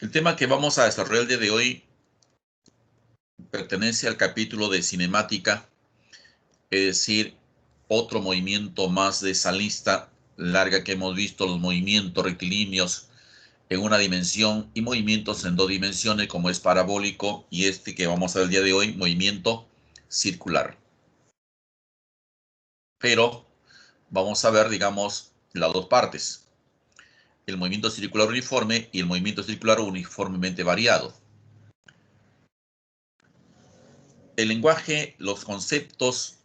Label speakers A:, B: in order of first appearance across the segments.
A: El tema que vamos a desarrollar el día de hoy pertenece al capítulo de cinemática, es decir, otro movimiento más de esa lista larga que hemos visto, los movimientos rectilíneos en una dimensión y movimientos en dos dimensiones, como es parabólico, y este que vamos a ver el día de hoy, movimiento circular. Pero vamos a ver, digamos, las dos partes: el movimiento circular uniforme y el movimiento circular uniformemente variado. El lenguaje, los conceptos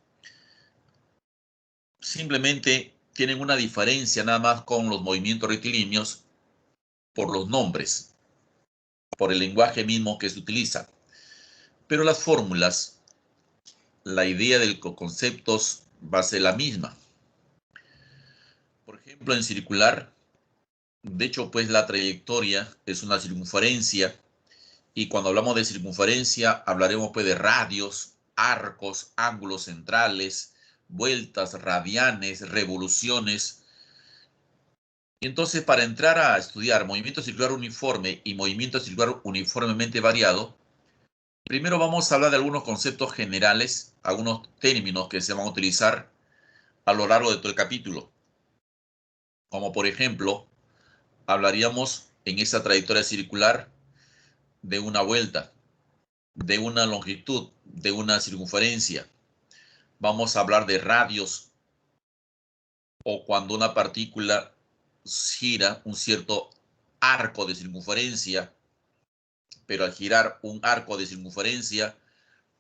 A: simplemente tienen una diferencia nada más con los movimientos rectilíneos por los nombres, por el lenguaje mismo que se utiliza. Pero las fórmulas, la idea de los conceptos va a ser la misma. Por ejemplo, en circular, de hecho, pues la trayectoria es una circunferencia, y cuando hablamos de circunferencia hablaremos pues de radios, arcos, ángulos centrales, vueltas, radianes, revoluciones. Y entonces, para entrar a estudiar movimiento circular uniforme y movimiento circular uniformemente variado, primero vamos a hablar de algunos conceptos generales, algunos términos que se van a utilizar a lo largo de todo el capítulo. Como por ejemplo, hablaríamos en esa trayectoria circular de una vuelta, de una longitud, de una circunferencia. Vamos a hablar de radios, o cuando una partícula gira un cierto arco de circunferencia, pero al girar un arco de circunferencia,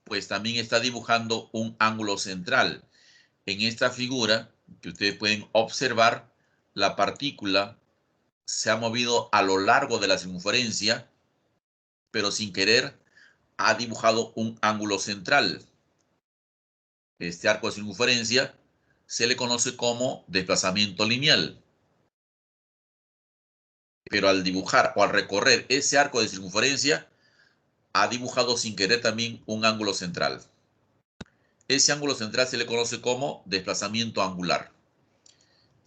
A: pues también está dibujando un ángulo central. En esta figura que ustedes pueden observar, la partícula se ha movido a lo largo de la circunferencia, pero sin querer ha dibujado un ángulo central. Este arco de circunferencia se le conoce como desplazamiento lineal. Pero al dibujar o al recorrer ese arco de circunferencia, ha dibujado sin querer también un ángulo central. Ese ángulo central se le conoce como desplazamiento angular.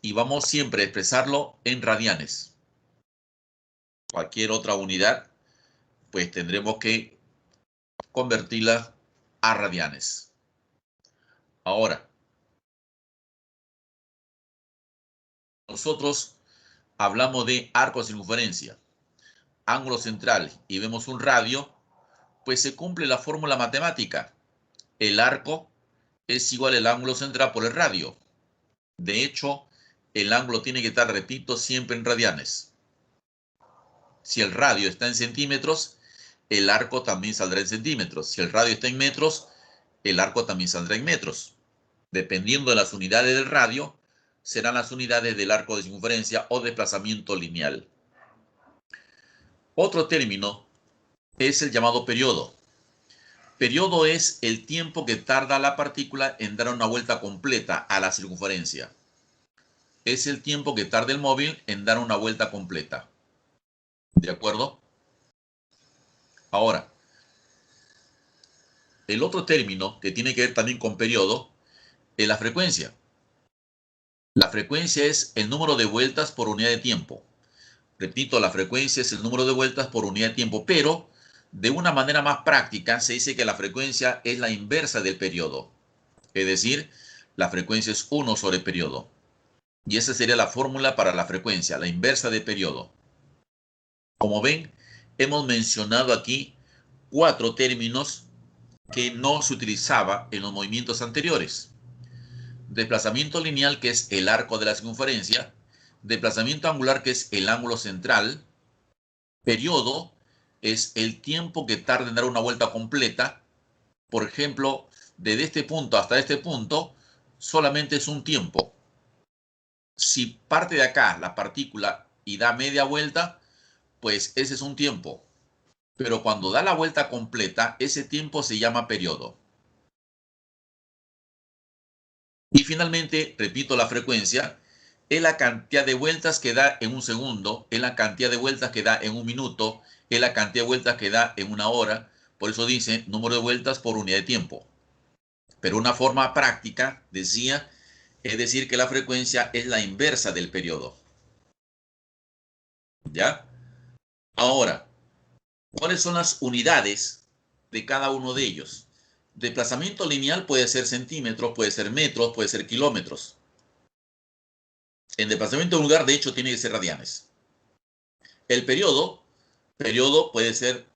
A: Y vamos siempre a expresarlo en radianes. Cualquier otra unidad, pues tendremos que convertirla a radianes. Ahora, nosotros hablamos de arco de circunferencia, ángulo central, y vemos un radio, pues se cumple la fórmula matemática. El arco es igual al ángulo central por el radio. De hecho, el ángulo tiene que estar, repito, siempre en radianes. Si el radio está en centímetros, el arco también saldrá en centímetros. Si el radio está en metros, el arco también saldrá en metros. Dependiendo de las unidades del radio, serán las unidades del arco de circunferencia o desplazamiento lineal. Otro término es el llamado periodo. Periodo es el tiempo que tarda la partícula en dar una vuelta completa a la circunferencia. Es el tiempo que tarda el móvil en dar una vuelta completa. ¿De acuerdo? Ahora, el otro término que tiene que ver también con periodo es la frecuencia. La frecuencia es el número de vueltas por unidad de tiempo. Repito, la frecuencia es el número de vueltas por unidad de tiempo, pero de una manera más práctica se dice que la frecuencia es la inversa del periodo. Es decir, la frecuencia es 1 sobre periodo. Y esa sería la fórmula para la frecuencia, la inversa de periodo. Como ven, hemos mencionado aquí 4 términos que no se utilizaba en los movimientos anteriores. Desplazamiento lineal, que es el arco de la circunferencia. Desplazamiento angular, que es el ángulo central. Periodo es el tiempo que tarda en dar una vuelta completa. Por ejemplo, desde este punto hasta este punto, solamente es un tiempo. Si parte de acá la partícula y da media vuelta, pues ese es un tiempo. Pero cuando da la vuelta completa, ese tiempo se llama periodo. Y finalmente, repito, la frecuencia es la cantidad de vueltas que da en un segundo, es la cantidad de vueltas que da en un minuto, es la cantidad de vueltas que da en una hora. Por eso dice número de vueltas por unidad de tiempo. Pero una forma práctica, decía, es decir que la frecuencia es la inversa del periodo. ¿Ya? Ahora, ¿Cuáles son las unidades de cada uno de ellos? Desplazamiento lineal puede ser centímetros, puede ser metros, puede ser kilómetros. En desplazamiento de un lugar, de hecho, tiene que ser radianes. El periodo puede ser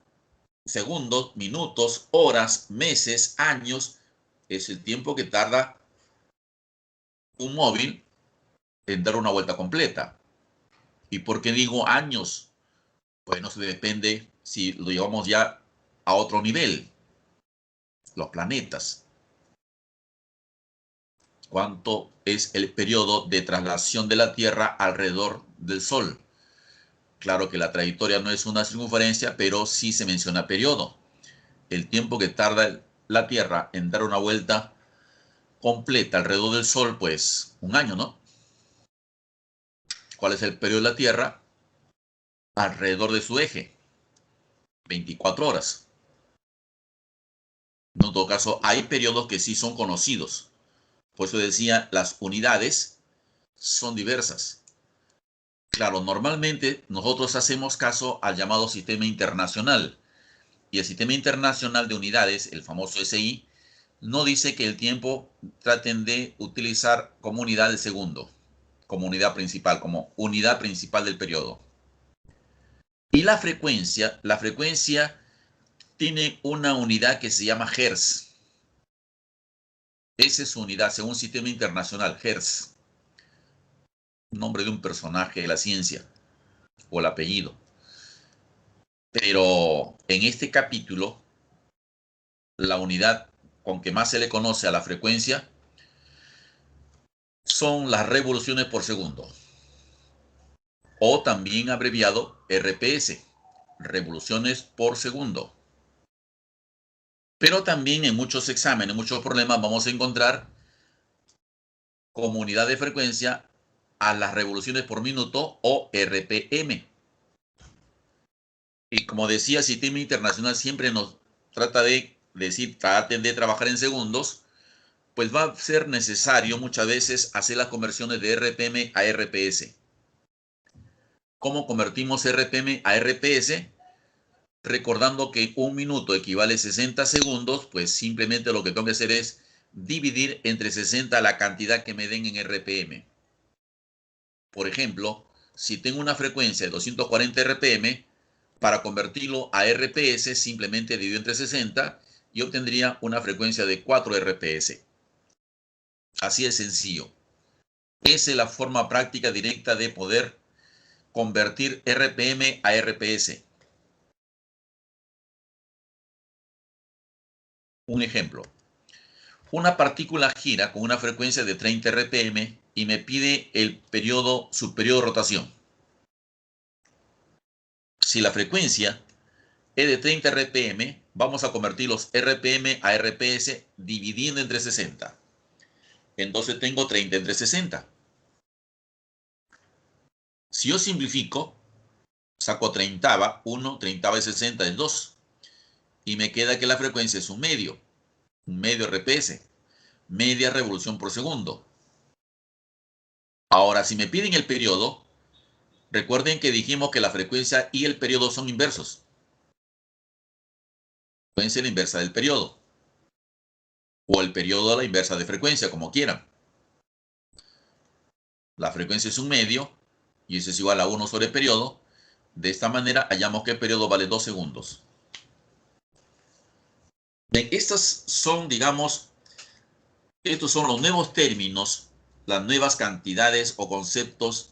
A: segundos, minutos, horas, meses, años. Es el tiempo que tarda un móvil en dar una vuelta completa. ¿Y por qué digo años? Bueno, se depende si lo llevamos ya a otro nivel, los planetas. ¿Cuánto es el periodo de traslación de la Tierra alrededor del Sol? Claro que la trayectoria no es una circunferencia, pero sí se menciona periodo. El tiempo que tarda la Tierra en dar una vuelta completa alrededor del Sol, pues un año, ¿no? ¿Cuál es el periodo de la Tierra alrededor de su eje? 24 horas. En todo caso, hay periodos que sí son conocidos. Por eso decía, las unidades son diversas. Claro, normalmente nosotros hacemos caso al llamado sistema internacional. Y el sistema internacional de unidades, el famoso SI, no dice que el tiempo traten de utilizar como unidad el segundo, como unidad principal, como unidad principal del periodo. Y la frecuencia tiene una unidad que se llama Hertz. Esa es su unidad, según sistema internacional, Hertz. Nombre de un personaje de la ciencia o el apellido. Pero en este capítulo, la unidad con que más se le conoce a la frecuencia son las revoluciones por segundo, o también abreviado RPS, revoluciones por segundo. Pero también en muchos exámenes, en muchos problemas, vamos a encontrar como unidad de frecuencia a las revoluciones por minuto o RPM. Y como decía, el sistema internacional siempre nos trata de decir, traten de trabajar en segundos, pues va a ser necesario muchas veces hacer las conversiones de RPM a RPS. ¿Cómo convertimos RPM a RPS? Recordando que un minuto equivale a 60 segundos, pues simplemente lo que tengo que hacer es dividir entre 60 la cantidad que me den en RPM. Por ejemplo, si tengo una frecuencia de 240 RPM, para convertirlo a RPS simplemente divido entre 60 y obtendría una frecuencia de 4 RPS. Así de sencillo. Esa es la forma práctica directa de poder convertir RPM a RPS. Un ejemplo. Una partícula gira con una frecuencia de 30 RPM y me pide su periodo de rotación. Si la frecuencia es de 30 RPM, vamos a convertir los RPM a RPS dividiendo entre 60. Entonces tengo 30 entre 60. Si yo simplifico, saco 30, 1, 30 de 60 es 2. Y me queda que la frecuencia es un medio RPS, media revolución por segundo. Ahora, si me piden el periodo, recuerden que dijimos que la frecuencia y el periodo son inversos. Pueden ser la inversa del periodo. O el periodo a la inversa de frecuencia, como quieran. La frecuencia es un medio, y eso es igual a 1 sobre el periodo. De esta manera, hallamos que el periodo vale 2 segundos. Bien, estos son los nuevos términos, las nuevas cantidades o conceptos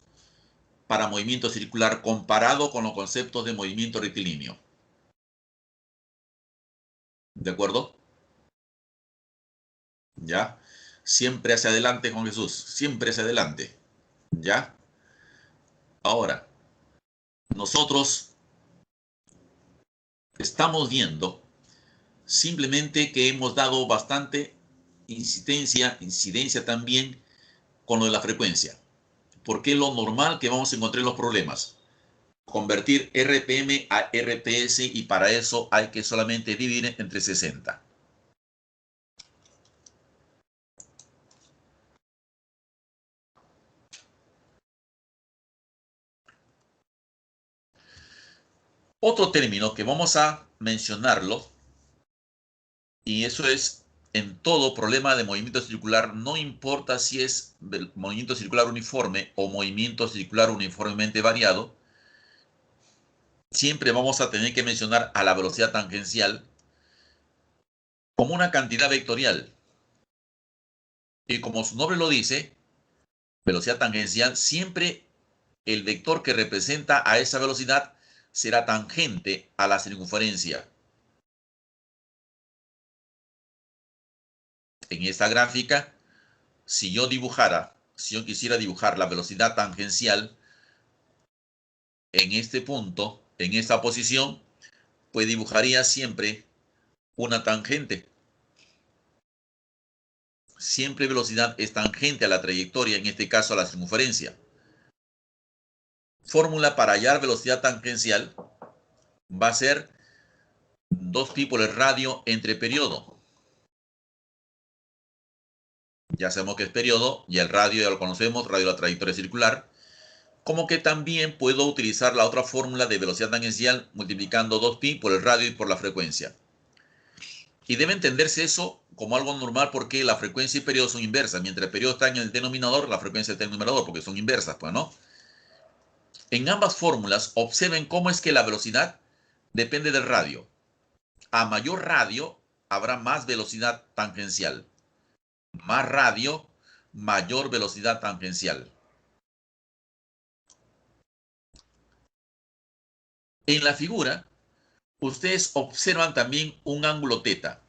A: para movimiento circular comparado con los conceptos de movimiento rectilíneo. ¿De acuerdo? ¿Ya? Siempre hacia adelante con Jesús, siempre hacia adelante. ¿Ya? Ahora, nosotros estamos viendo simplemente que hemos dado bastante incidencia también con lo de la frecuencia. Porque es lo normal que vamos a encontrar los problemas. Convertir RPM a RPS y para eso hay que solamente dividir entre 60. Otro término que vamos a mencionarlo, y eso es en todo problema de movimiento circular, no importa si es movimiento circular uniforme o movimiento circular uniformemente variado, siempre vamos a tener que mencionar a la velocidad tangencial como una cantidad vectorial. Y como su nombre lo dice, velocidad tangencial, siempre el vector que representa a esa velocidad será tangente a la circunferencia. En esta gráfica, si yo quisiera dibujar la velocidad tangencial en este punto, en esta posición, pues dibujaría siempre una tangente. Siempre velocidad es tangente a la trayectoria, en este caso a la circunferencia. Fórmula para hallar velocidad tangencial va a ser 2pi por el radio entre periodo. Ya sabemos que es periodo, y el radio ya lo conocemos, radio de la trayectoria circular. Como que también puedo utilizar la otra fórmula de velocidad tangencial multiplicando 2pi por el radio y por la frecuencia. Y debe entenderse eso como algo normal porque la frecuencia y periodo son inversas. Mientras el periodo está en el denominador, la frecuencia está en el numerador porque son inversas, pues, ¿no? En ambas fórmulas, observen cómo es que la velocidad depende del radio. A mayor radio, habrá más velocidad tangencial. Más radio, mayor velocidad tangencial. En la figura, ustedes observan también un ángulo teta.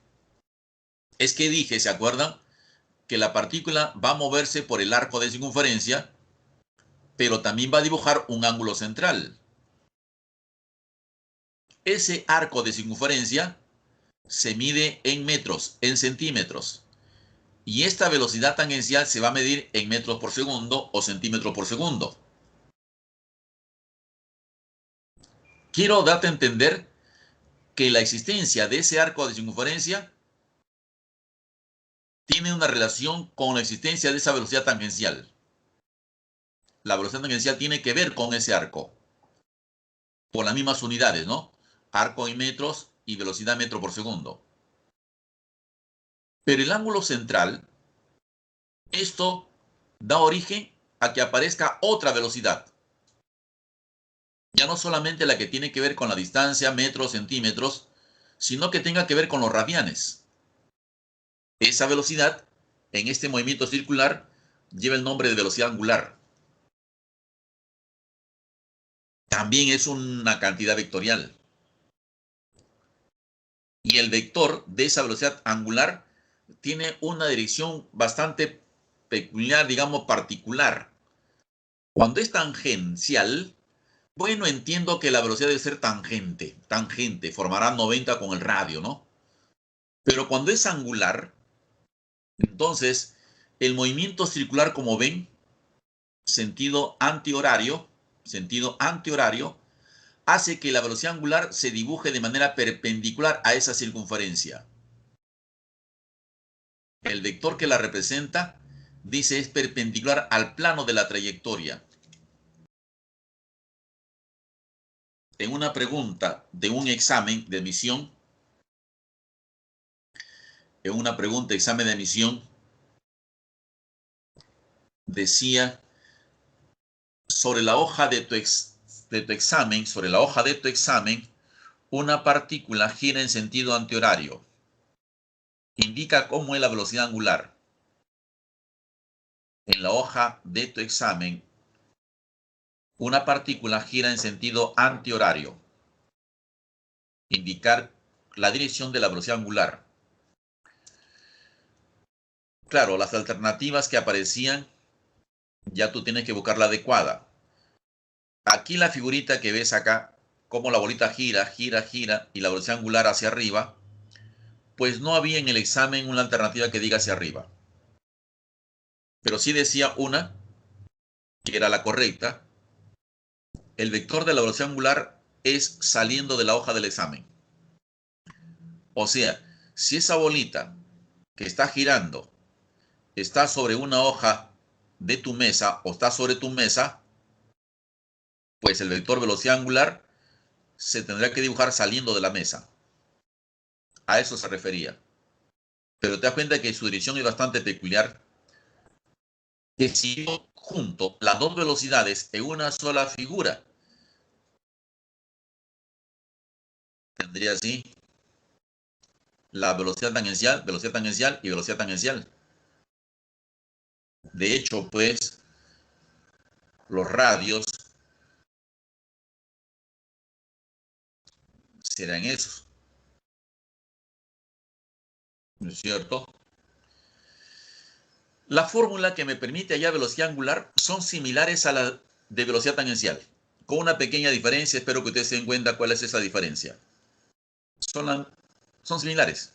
A: Es que dije, ¿se acuerdan? Que la partícula va a moverse por el arco de circunferencia, pero también va a dibujar un ángulo central. Ese arco de circunferencia se mide en metros, en centímetros. Y esta velocidad tangencial se va a medir en metros por segundo o centímetros por segundo. Quiero darte a entender que la existencia de ese arco de circunferencia tiene una relación con la existencia de esa velocidad tangencial. La velocidad tangencial tiene que ver con ese arco, por las mismas unidades, ¿no? Arco en metros y velocidad metro por segundo. Pero el ángulo central, esto da origen a que aparezca otra velocidad. Ya no solamente la que tiene que ver con la distancia, metros, centímetros, sino que tenga que ver con los radianes. Esa velocidad, en este movimiento circular, lleva el nombre de velocidad angular. También es una cantidad vectorial. Y el vector de esa velocidad angular tiene una dirección bastante peculiar, digamos, particular. Cuando es tangencial, bueno, entiendo que la velocidad debe ser tangente, formará 90 con el radio, ¿no? Pero cuando es angular, entonces el movimiento circular, como ven, sentido antihorario, hace que la velocidad angular se dibuje de manera perpendicular a esa circunferencia. El vector que la representa, dice, es perpendicular al plano de la trayectoria. En una pregunta de un examen de admisión, decía, sobre la hoja de tu examen, una partícula gira en sentido antihorario. Indica cómo es la velocidad angular. En la hoja de tu examen, una partícula gira en sentido antihorario. Indicar la dirección de la velocidad angular. Claro, las alternativas que aparecían, ya tú tienes que buscar la adecuada. Aquí la figurita que ves acá, como la bolita gira y la velocidad angular hacia arriba, pues no había en el examen una alternativa que diga hacia arriba. Pero sí decía una, que era la correcta. El vector de la velocidad angular es saliendo de la hoja del examen. O sea, si esa bolita que está girando está sobre una hoja de tu mesa o está sobre tu mesa, pues el vector velocidad angular se tendrá que dibujar saliendo de la mesa. A eso se refería. Pero te das cuenta que su dirección es bastante peculiar, que si yo junto las dos velocidades en una sola figura, tendría así la velocidad tangencial y velocidad tangencial. De hecho, pues, los radios serán esos, ¿no es cierto? La fórmula que me permite hallar velocidad angular son similares a la de velocidad tangencial, con una pequeña diferencia. Espero que ustedes se den cuenta cuál es esa diferencia. Son similares.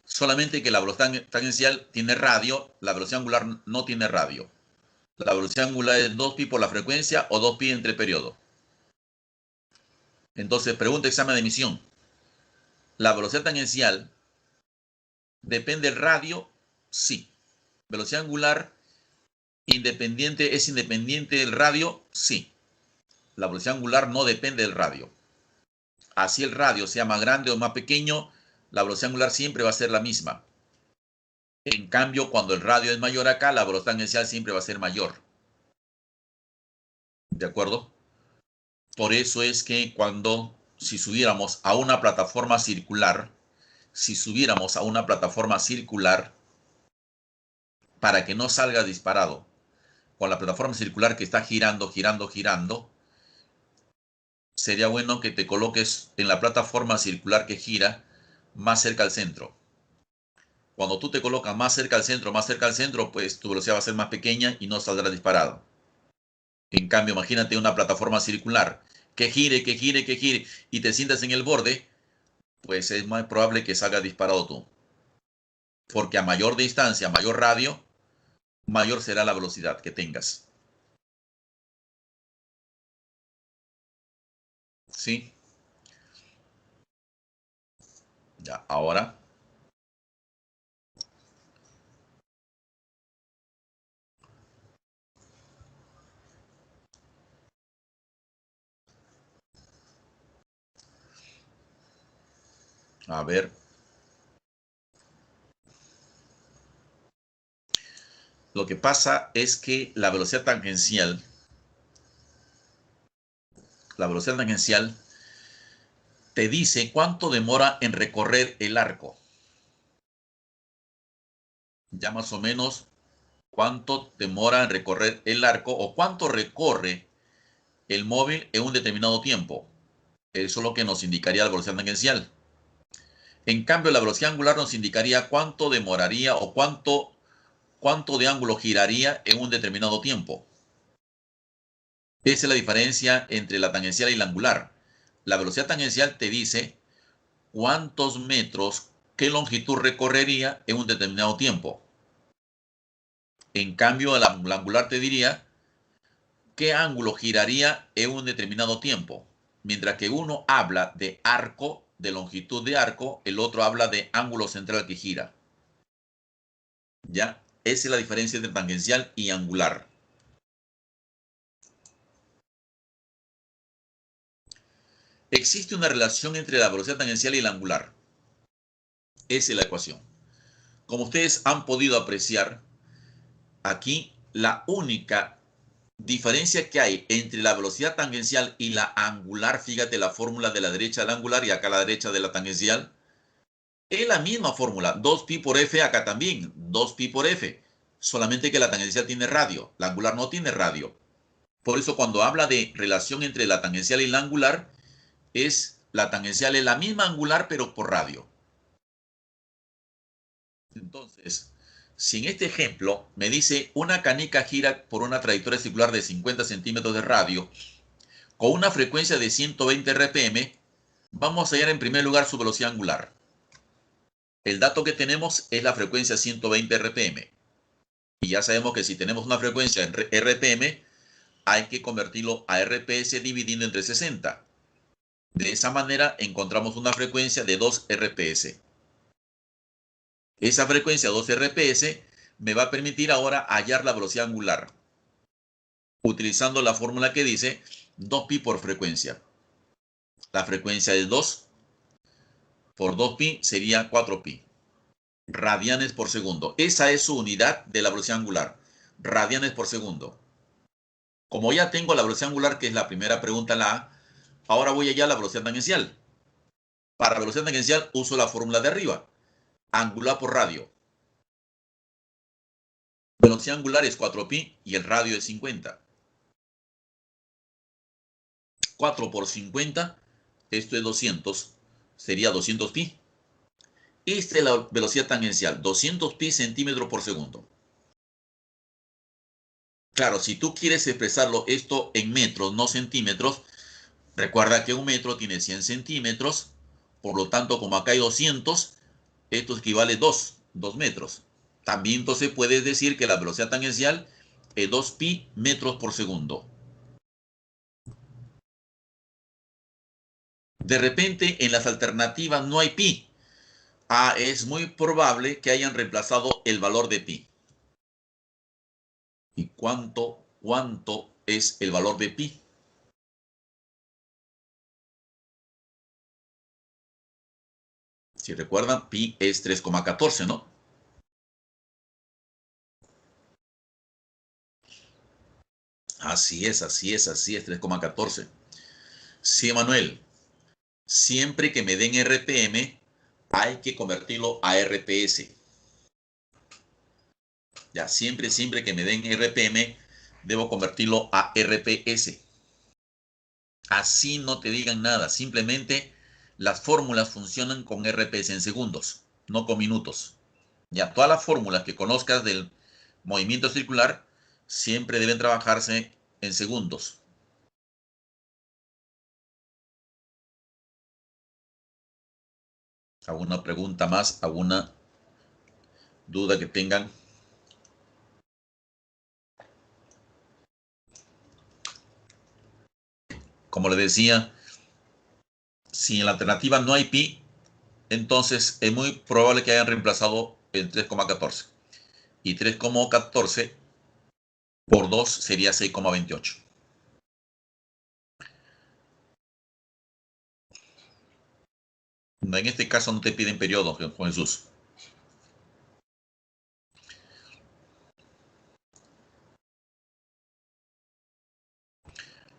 A: Solamente que la velocidad tangencial tiene radio, la velocidad angular no tiene radio. La velocidad angular es 2pi por la frecuencia o 2pi entre periodo. Entonces, pregunta examen de emisión. ¿La velocidad tangencial depende del radio? Sí. ¿Velocidad angular es independiente del radio? Sí. La velocidad angular no depende del radio. Así el radio sea más grande o más pequeño, la velocidad angular siempre va a ser la misma. En cambio, cuando el radio es mayor acá, la velocidad tangencial siempre va a ser mayor. ¿De acuerdo? Por eso es que si subiéramos a una plataforma circular, para que no salga disparado, con la plataforma circular que está girando, sería bueno que te coloques en la plataforma circular que gira más cerca al centro. Cuando tú te colocas más cerca al centro, pues tu velocidad va a ser más pequeña y no saldrá disparado. En cambio, imagínate una plataforma circular que gire y te sientas en el borde, pues es más probable que salga disparado tú. Porque a mayor distancia, a mayor radio, mayor será la velocidad que tengas. ¿Sí? Ya, ahora. A ver. Lo que pasa es que la velocidad tangencial te dice cuánto demora en recorrer el arco. Ya más o menos cuánto demora en recorrer el arco o cuánto recorre el móvil en un determinado tiempo. Eso es lo que nos indicaría la velocidad tangencial. En cambio, la velocidad angular nos indicaría cuánto demoraría o cuánto de ángulo giraría en un determinado tiempo. Esa es la diferencia entre la tangencial y la angular. La velocidad tangencial te dice cuántos metros, qué longitud recorrería en un determinado tiempo. En cambio, la angular te diría qué ángulo giraría en un determinado tiempo. Mientras que uno habla de arco, de longitud de arco, el otro habla de ángulo central que gira. ¿Ya? Esa es la diferencia entre tangencial y angular. Existe una relación entre la velocidad tangencial y la angular. Esa es la ecuación. Como ustedes han podido apreciar, aquí la única diferencia que hay entre la velocidad tangencial y la angular, fíjate la fórmula de la derecha del angular y acá a la derecha de la tangencial, es la misma fórmula, 2pi por f, acá también, 2pi por f, solamente que la tangencial tiene radio, la angular no tiene radio. Por eso cuando habla de relación entre la tangencial y la angular, la tangencial es la misma angular pero por radio. Entonces, si en este ejemplo me dice una canica gira por una trayectoria circular de 50 centímetros de radio con una frecuencia de 120 RPM, vamos a hallar en primer lugar su velocidad angular. El dato que tenemos es la frecuencia 120 RPM. Y ya sabemos que si tenemos una frecuencia en RPM, hay que convertirlo a RPS dividiendo entre 60. De esa manera encontramos una frecuencia de 2 RPS. Esa frecuencia 2 RPS me va a permitir ahora hallar la velocidad angular, utilizando la fórmula que dice 2pi por frecuencia. La frecuencia es 2. Por 2pi sería 4pi. Radianes por segundo. Esa es su unidad de la velocidad angular. Radianes por segundo. Como ya tengo la velocidad angular, que es la primera pregunta, la A, ahora voy allá a la velocidad tangencial. Para velocidad tangencial uso la fórmula de arriba. Angular por radio. Velocidad angular es 4pi y el radio es 50. 4 por 50, esto es 200, sería 200pi. Esta es la velocidad tangencial, 200pi centímetros por segundo. Claro, si tú quieres expresarlo esto en metros, no centímetros, recuerda que un metro tiene 100 centímetros, por lo tanto, como acá hay 200, esto equivale a 2 metros. También entonces puedes decir que la velocidad tangencial es 2pi metros por segundo. De repente, en las alternativas no hay pi. Es muy probable que hayan reemplazado el valor de pi. ¿Y cuánto es el valor de pi? Si recuerdan, pi es 3,14, ¿no? Así es, 3,14. Sí, Manuel, siempre que me den RPM, hay que convertirlo a RPS. Ya, siempre que me den RPM, debo convertirlo a RPS. Así no te digan nada, simplemente las fórmulas funcionan con RPS en segundos, no con minutos. Ya, todas las fórmulas que conozcas del movimiento circular siempre deben trabajarse en segundos. ¿Alguna pregunta más? ¿Alguna duda que tengan? Como les decía, si en la alternativa no hay pi, entonces es muy probable que hayan reemplazado el 3,14. Y 3,14 por 2 sería 6,28. En este caso no te piden periodo, Juan Jesús.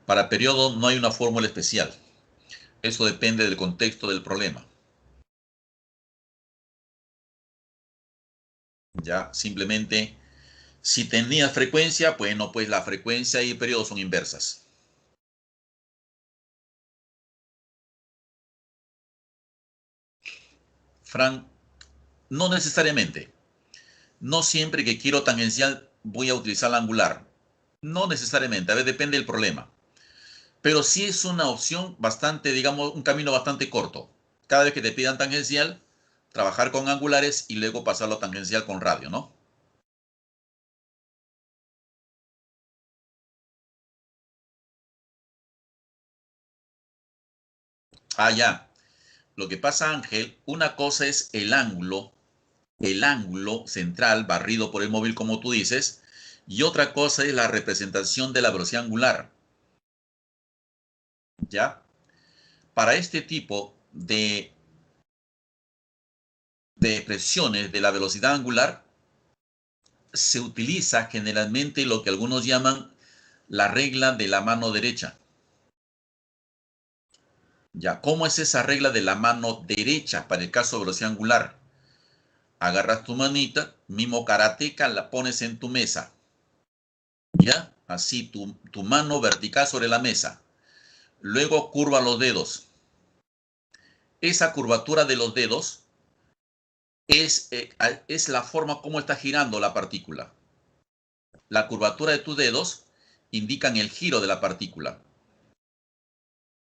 A: Para periodo no hay una fórmula especial. Eso depende del contexto del problema. Ya, simplemente, si tenías frecuencia, bueno, pues la frecuencia y el periodo son inversas. Fran, no necesariamente. No siempre que quiero tangencial voy a utilizar la angular. No necesariamente, a veces depende del problema. Pero sí es una opción bastante, digamos, un camino bastante corto. Cada vez que te pidan tangencial, trabajar con angulares y luego pasarlo a tangencial con radio, ¿no? Ya. Lo que pasa, Ángel, una cosa es el ángulo central barrido por el móvil, como tú dices, y otra cosa es la representación de la velocidad angular. ¿Ya? Para este tipo de expresiones de la velocidad angular, se utiliza generalmente lo que algunos llaman la regla de la mano derecha. ¿Ya? ¿Cómo es esa regla de la mano derecha para el caso de velocidad angular? Agarras tu manita, mismo karateca, la pones en tu mesa. ¿Ya? Así, tu mano vertical sobre la mesa. Luego curva los dedos. Esa curvatura de los dedos es la forma como está girando la partícula. La curvatura de tus dedos indican el giro de la partícula.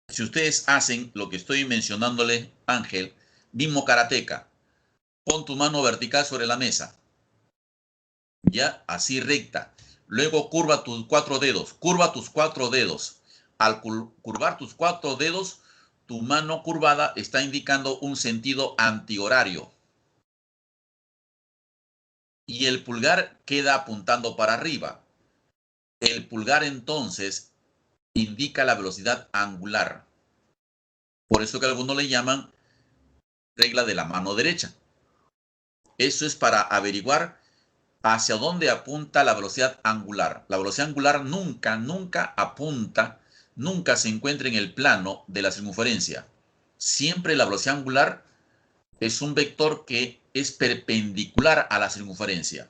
A: Si ustedes hacen lo que estoy mencionándole, Ángel, mismo karateca, pon tu mano vertical sobre la mesa, ya, así recta. Luego curva tus 4 dedos, curva tus 4 dedos. Al curvar tus 4 dedos, tu mano curvada está indicando un sentido antihorario. Y el pulgar queda apuntando para arriba. El pulgar entonces indica la velocidad angular. Por eso que algunos le llaman regla de la mano derecha. Eso es para averiguar hacia dónde apunta la velocidad angular. La velocidad angular nunca apunta, nunca se encuentra en el plano de la circunferencia. Siempre la velocidad angular es un vector que es perpendicular a la circunferencia.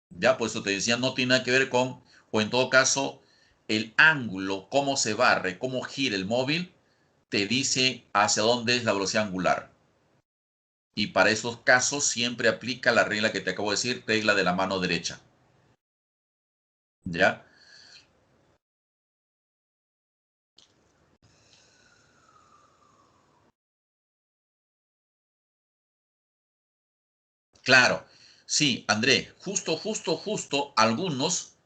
A: Ya, por eso te decía, no tiene nada que ver con, o en todo caso, el ángulo, cómo se barre, cómo gira el móvil, te dice hacia dónde es la velocidad angular. Y para esos casos siempre aplica la regla que te acabo de decir, regla de la mano derecha. ¿Ya? Claro. Sí, André, justo, algunos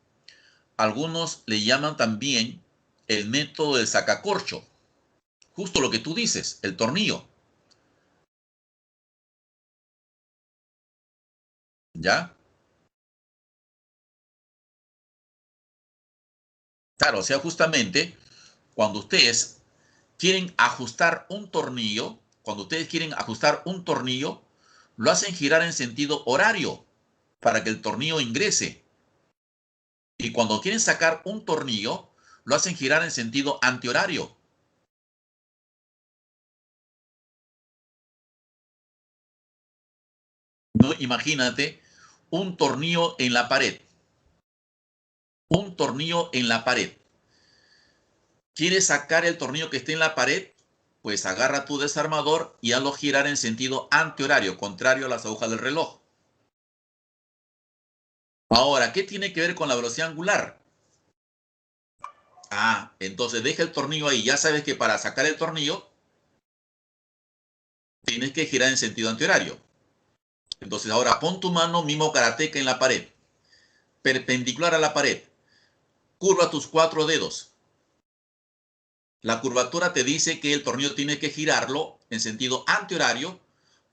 A: le llaman también el método del sacacorcho. Justo lo que tú dices, el tornillo. ¿Ya? Claro, o sea, justamente cuando ustedes quieren ajustar un tornillo, cuando ustedes quieren ajustar un tornillo, lo hacen girar en sentido horario para que el tornillo ingrese. Y cuando quieren sacar un tornillo, lo hacen girar en sentido antihorario. No, imagínate un tornillo en la pared. Un tornillo en la pared. ¿Quieres sacar el tornillo que esté en la pared? Pues agarra tu desarmador y hazlo girar en sentido antihorario, contrario a las agujas del reloj. Ahora, ¿qué tiene que ver con la velocidad angular? Ah, entonces deja el tornillo ahí. Ya sabes que para sacar el tornillo tienes que girar en sentido antihorario. Entonces ahora pon tu mano mismo karateca en la pared, perpendicular a la pared. Curva tus 4 dedos. La curvatura te dice que el tornillo tiene que girarlo en sentido antihorario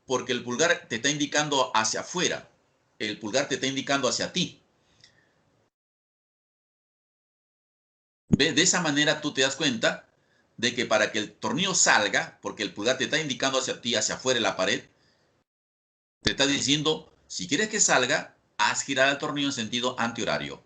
A: porque el pulgar te está indicando hacia afuera. El pulgar te está indicando hacia ti. ¿Ves? De esa manera tú te das cuenta de que para que el tornillo salga, porque el pulgar te está indicando hacia ti, hacia afuera de la pared, te está diciendo, si quieres que salga, haz girar el tornillo en sentido antihorario.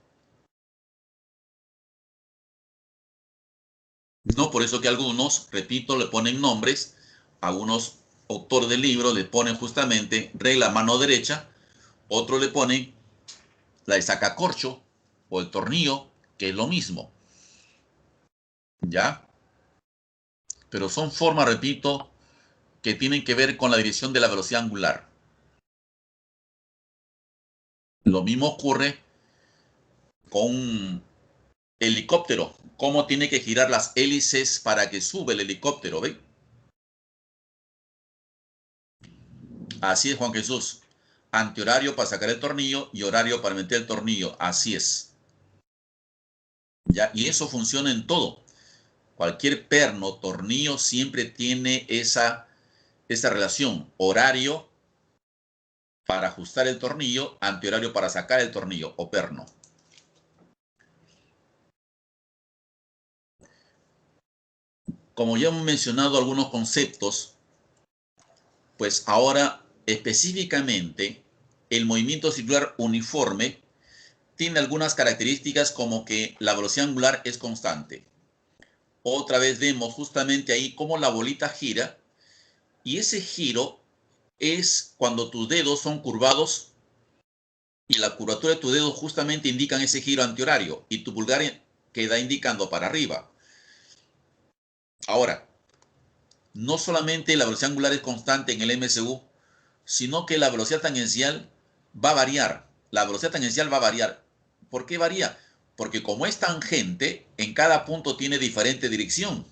A: No, por eso que algunos, repito, le ponen nombres, algunos autores del libro le ponen justamente regla mano derecha, otros le ponen la de sacacorcho o el tornillo, que es lo mismo, ¿ya? Pero son formas, repito, que tienen que ver con la dirección de la velocidad angular. Lo mismo ocurre con un helicóptero, cómo tiene que girar las hélices para que sube el helicóptero, ¿ven? Así es, Juan Jesús. Antihorario para sacar el tornillo y horario para meter el tornillo. Así es. ¿Ya? Y eso funciona en todo. Cualquier perno, tornillo, siempre tiene esa relación. Horario para ajustar el tornillo, antihorario para sacar el tornillo o perno. Como ya hemos mencionado algunos conceptos, pues ahora específicamente el movimiento circular uniforme tiene algunas características como que la velocidad angular es constante. Otra vez vemos justamente ahí cómo la bolita gira y ese giro es cuando tus dedos son curvados y la curvatura de tus dedos justamente indican ese giro antihorario y tu pulgar queda indicando para arriba. Ahora, no solamente la velocidad angular es constante en el MSU, sino que la velocidad tangencial va a variar. La velocidad tangencial va a variar. ¿Por qué varía? Porque como es tangente, en cada punto tiene diferente dirección.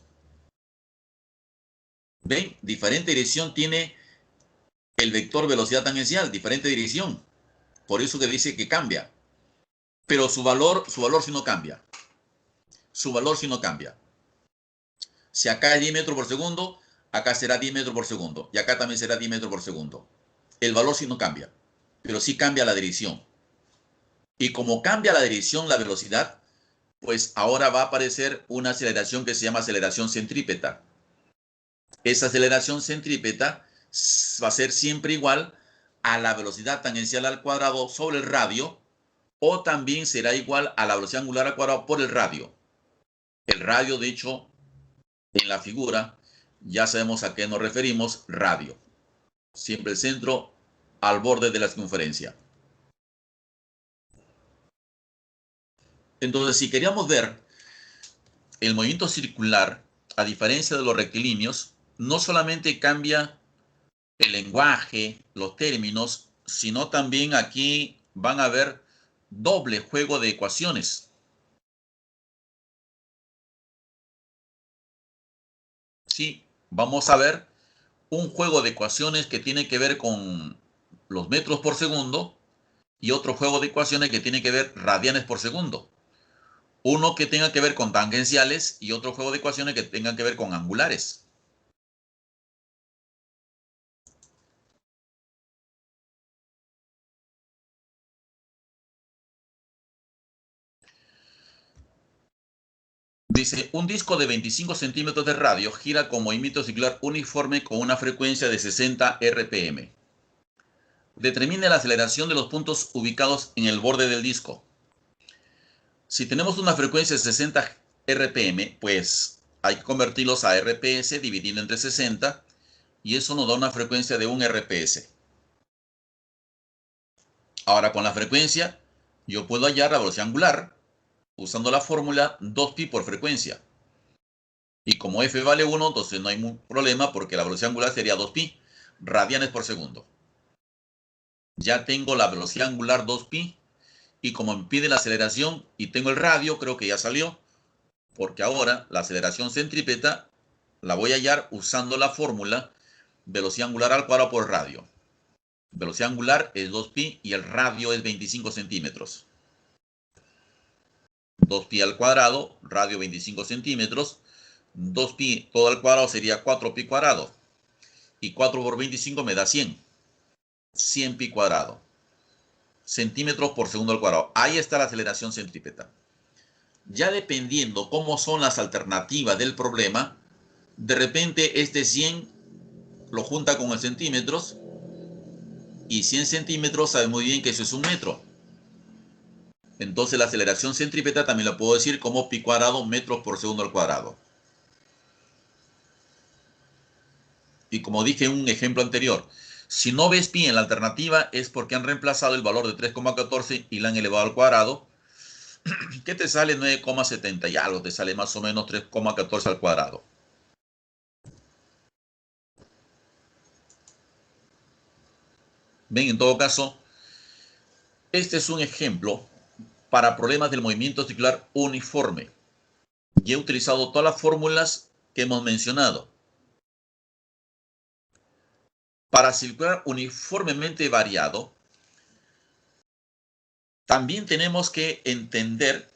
A: ¿Ven? Diferente dirección tiene el vector velocidad tangencial, diferente dirección. Por eso que dice que cambia. Pero su valor sí no cambia. Su valor sí no cambia. Si acá es 10 metros por segundo, acá será 10 metros por segundo. Y acá también será 10 metros por segundo. El valor sí no cambia. Pero sí cambia la dirección. Y como cambia la dirección, la velocidad, pues ahora va a aparecer una aceleración que se llama aceleración centrípeta. esa aceleración centrípeta va a ser siempre igual a la velocidad tangencial al cuadrado sobre el radio, o también será igual a la velocidad angular al cuadrado por el radio. El radio, de hecho, en la figura, ya sabemos a qué nos referimos, radio. Siempre el centro al borde de la circunferencia. Entonces, si queríamos ver el movimiento circular, a diferencia de los rectilíneos, no solamente cambia el lenguaje, los términos, sino también aquí van a haber doble juego de ecuaciones. Sí, vamos a ver un juego de ecuaciones que tiene que ver con los metros por segundo y otro juego de ecuaciones que tiene que ver radianes por segundo. Uno que tenga que ver con tangenciales y otro juego de ecuaciones que tengan que ver con angulares. Dice, un disco de 25 centímetros de radio gira con movimiento circular uniforme con una frecuencia de 60 RPM. Determine la aceleración de los puntos ubicados en el borde del disco. Si tenemos una frecuencia de 60 RPM, pues hay que convertirlos a RPS dividiendo entre 60 y eso nos da una frecuencia de 1 RPS. Ahora con la frecuencia yo puedo hallar la velocidad angular usando la fórmula 2pi por frecuencia. Y como f vale 1, entonces no hay problema porque la velocidad angular sería 2pi radianes por segundo. Ya tengo la velocidad angular 2pi y como me pide la aceleración y tengo el radio, creo que ya salió, porque ahora la aceleración centrípeta la voy a hallar usando la fórmula velocidad angular al cuadrado por radio. Velocidad angular es 2pi y el radio es 25 centímetros. 2pi al cuadrado, radio 25 centímetros. 2pi todo al cuadrado sería 4pi cuadrado. Y 4 por 25 me da 100. 100 pi cuadrado. Centímetros por segundo al cuadrado. Ahí está la aceleración centrípeta. Ya dependiendo cómo son las alternativas del problema, de repente este 100 lo junta con el centímetros y 100 centímetros sabe muy bien que eso es un metro. Entonces la aceleración centrípeta también la puedo decir como pi cuadrado metros por segundo al cuadrado. Y como dije en un ejemplo anterior, si no ves pi en la alternativa es porque han reemplazado el valor de 3,14 y la han elevado al cuadrado. ¿Qué te sale? 9,70 y algo, te sale más o menos 3,14 al cuadrado. Ven, en todo caso, este es un ejemplo para problemas del movimiento circular uniforme. Y he utilizado todas las fórmulas que hemos mencionado. Para circular uniformemente variado, también tenemos que entender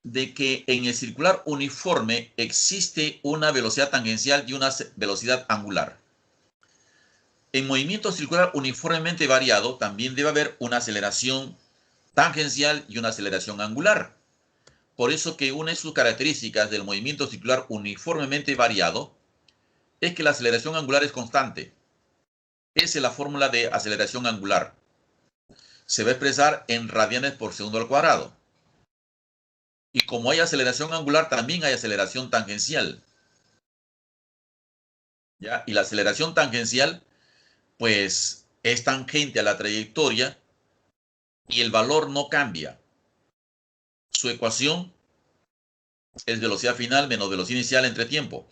A: de que en el circular uniforme existe una velocidad tangencial y una velocidad angular. En movimiento circular uniformemente variado también debe haber una aceleración tangencial y una aceleración angular. Por eso que una de sus características del movimiento circular uniformemente variado es que la aceleración angular es constante. Esa es la fórmula de aceleración angular. Se va a expresar en radianes por segundo al cuadrado. Y como hay aceleración angular, también hay aceleración tangencial. ¿Ya? Y la aceleración tangencial, pues, es tangente a la trayectoria y el valor no cambia. Su ecuación es velocidad final menos velocidad inicial entre tiempo.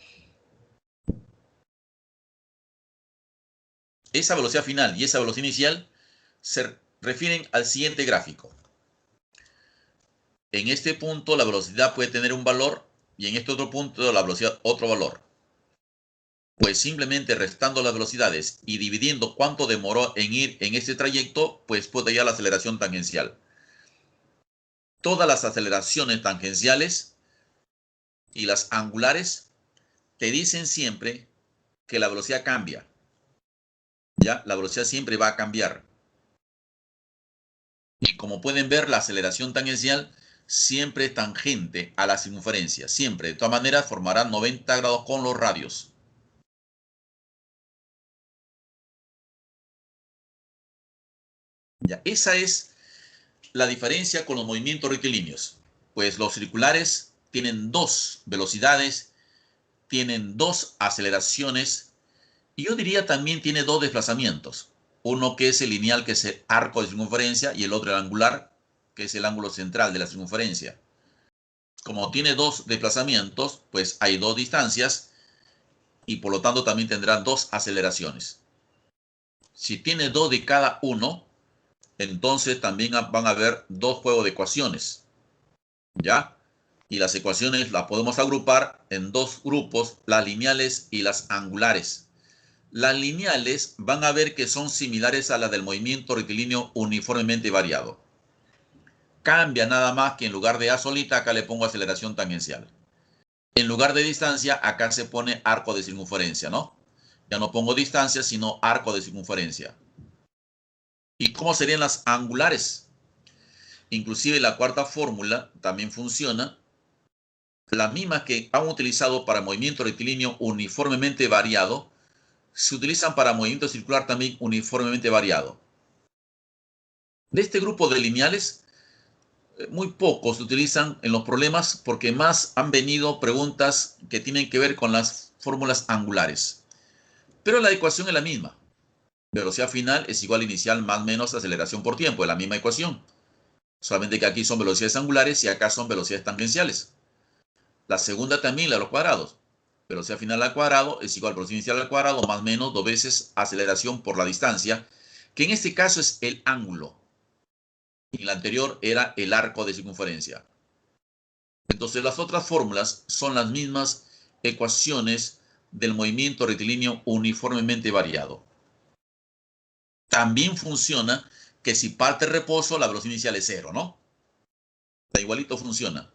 A: Esa velocidad final y esa velocidad inicial se refieren al siguiente gráfico. En este punto la velocidad puede tener un valor y en este otro punto la velocidad otro valor. Pues simplemente restando las velocidades y dividiendo cuánto demoró en ir en este trayecto, pues puede hallar la aceleración tangencial. Todas las aceleraciones tangenciales y las angulares te dicen siempre que la velocidad cambia. ¿Ya? La velocidad siempre va a cambiar. Y como pueden ver, la aceleración tangencial siempre es tangente a la circunferencia. Siempre. De todas maneras, formará 90 grados con los radios. Ya, esa es la diferencia con los movimientos rectilíneos. Pues los circulares tienen dos velocidades, tienen dos aceleraciones y yo diría también tiene dos desplazamientos. Uno que es el lineal, que es el arco de circunferencia, y el otro el angular, que es el ángulo central de la circunferencia. Como tiene dos desplazamientos, pues hay dos distancias y por lo tanto también tendrán dos aceleraciones. Si tiene dos de cada uno, entonces también van a haber dos juegos de ecuaciones, ¿ya? Y las ecuaciones las podemos agrupar en dos grupos, las lineales y las angulares. Las lineales van a ver que son similares a las del movimiento rectilíneo uniformemente variado. Cambia nada más que en lugar de A solita, acá le pongo aceleración tangencial. En lugar de distancia, acá se pone arco de circunferencia, ¿no? Ya no pongo distancia, sino arco de circunferencia. ¿Y cómo serían las angulares? Inclusive la cuarta fórmula también funciona. La misma que han utilizado para movimiento rectilíneo uniformemente variado, se utilizan para movimiento circular también uniformemente variado. De este grupo de lineales, muy pocos se utilizan en los problemas porque más han venido preguntas que tienen que ver con las fórmulas angulares. Pero la ecuación es la misma. Velocidad final es igual a inicial más menos aceleración por tiempo, es la misma ecuación. Solamente que aquí son velocidades angulares y acá son velocidades tangenciales. La segunda también, la de los cuadrados. Velocidad final al cuadrado es igual a velocidad inicial al cuadrado más menos dos veces aceleración por la distancia, que en este caso es el ángulo. Y en la anterior era el arco de circunferencia. Entonces las otras fórmulas son las mismas ecuaciones del movimiento rectilíneo uniformemente variado. También funciona que si parte reposo, la velocidad inicial es cero, ¿no? Igualito funciona.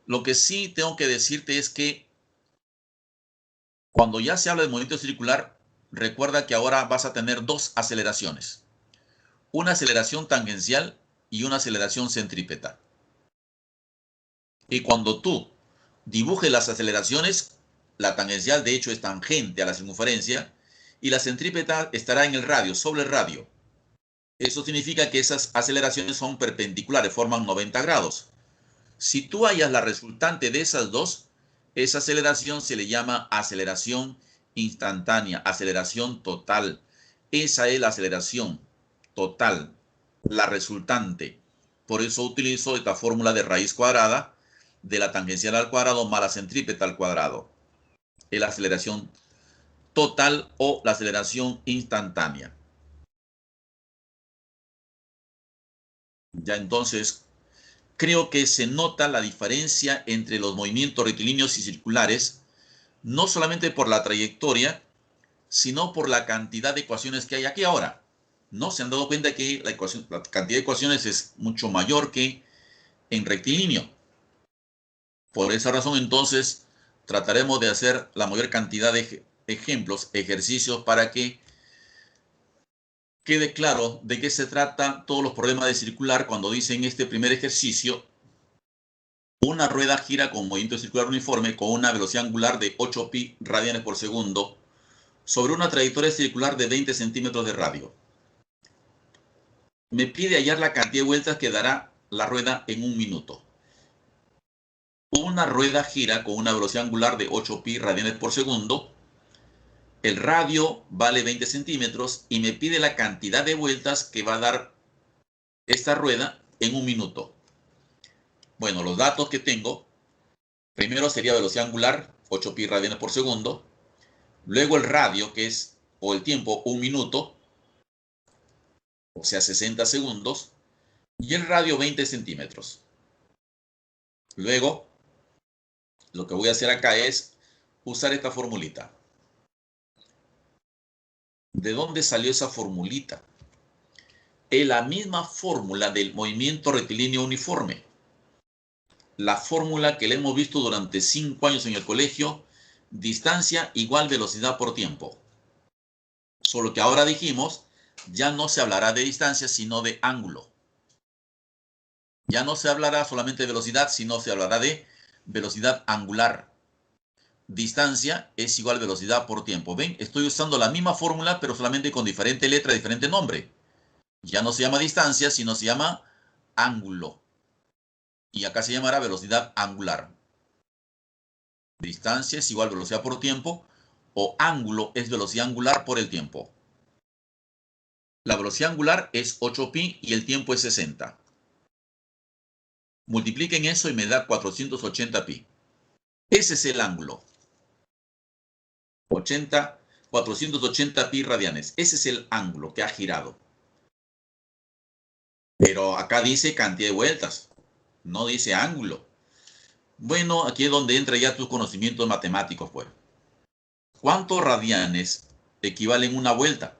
A: Lo que sí tengo que decirte es que cuando ya se habla de movimiento circular, recuerda que ahora vas a tener dos aceleraciones. Una aceleración tangencial y una aceleración centrípeta. Y cuando tú dibujes las aceleraciones, la tangencial de hecho es tangente a la circunferencia y la centrípeta estará en el radio, sobre el radio. Eso significa que esas aceleraciones son perpendiculares, forman 90 grados. Si tú hallas la resultante de esas dos, esa aceleración se le llama aceleración instantánea, aceleración total. Esa es la aceleración total, la resultante. Por eso utilizo esta fórmula de raíz cuadrada de la tangencial al cuadrado más la centrípeta al cuadrado. Es la aceleración total o la aceleración instantánea. Ya entonces, creo que se nota la diferencia entre los movimientos rectilíneos y circulares, no solamente por la trayectoria, sino por la cantidad de ecuaciones que hay aquí ahora. ¿No se han dado cuenta que la cantidad de ecuaciones es mucho mayor que en rectilíneo? Por esa razón, entonces, trataremos de hacer la mayor cantidad de ejemplos, ejercicios, para que quede claro de qué se trata todos los problemas de circular cuando dicen este primer ejercicio. Una rueda gira con movimiento circular uniforme con una velocidad angular de 8pi radianes por segundo sobre una trayectoria circular de 20 centímetros de radio. Me pide hallar la cantidad de vueltas que dará la rueda en un minuto. Una rueda gira con una velocidad angular de 8pi radianes por segundo. El radio vale 20 centímetros y me pide la cantidad de vueltas que va a dar esta rueda en un minuto. Bueno, los datos que tengo, primero sería velocidad angular, 8pi radianes por segundo. Luego el radio, que es, o el tiempo, un minuto, o sea, 60 segundos. Y el radio, 20 centímetros. Luego, lo que voy a hacer acá es usar esta formulita. ¿De dónde salió esa formulita? Es la misma fórmula del movimiento rectilíneo uniforme. La fórmula que le hemos visto durante 5 años en el colegio, distancia igual velocidad por tiempo. Solo que ahora dijimos, ya no se hablará de distancia, sino de ángulo. Ya no se hablará solamente de velocidad, sino se hablará de velocidad angular. distancia es igual a velocidad por tiempo. ¿Ven? Estoy usando la misma fórmula, pero solamente con diferente letra, diferente nombre. Ya no se llama distancia, sino se llama ángulo. Y acá se llamará velocidad angular. Distancia es igual a velocidad por tiempo, o ángulo es velocidad angular por el tiempo. La velocidad angular es 8pi y el tiempo es 60. Multipliquen eso y me da 480pi. Ese es el ángulo. 480 pi radianes. Ese es el ángulo que ha girado. Pero acá dice cantidad de vueltas. No dice ángulo. Bueno, aquí es donde entra ya tus conocimientos matemáticos, pues. ¿Cuántos radianes equivalen una vuelta?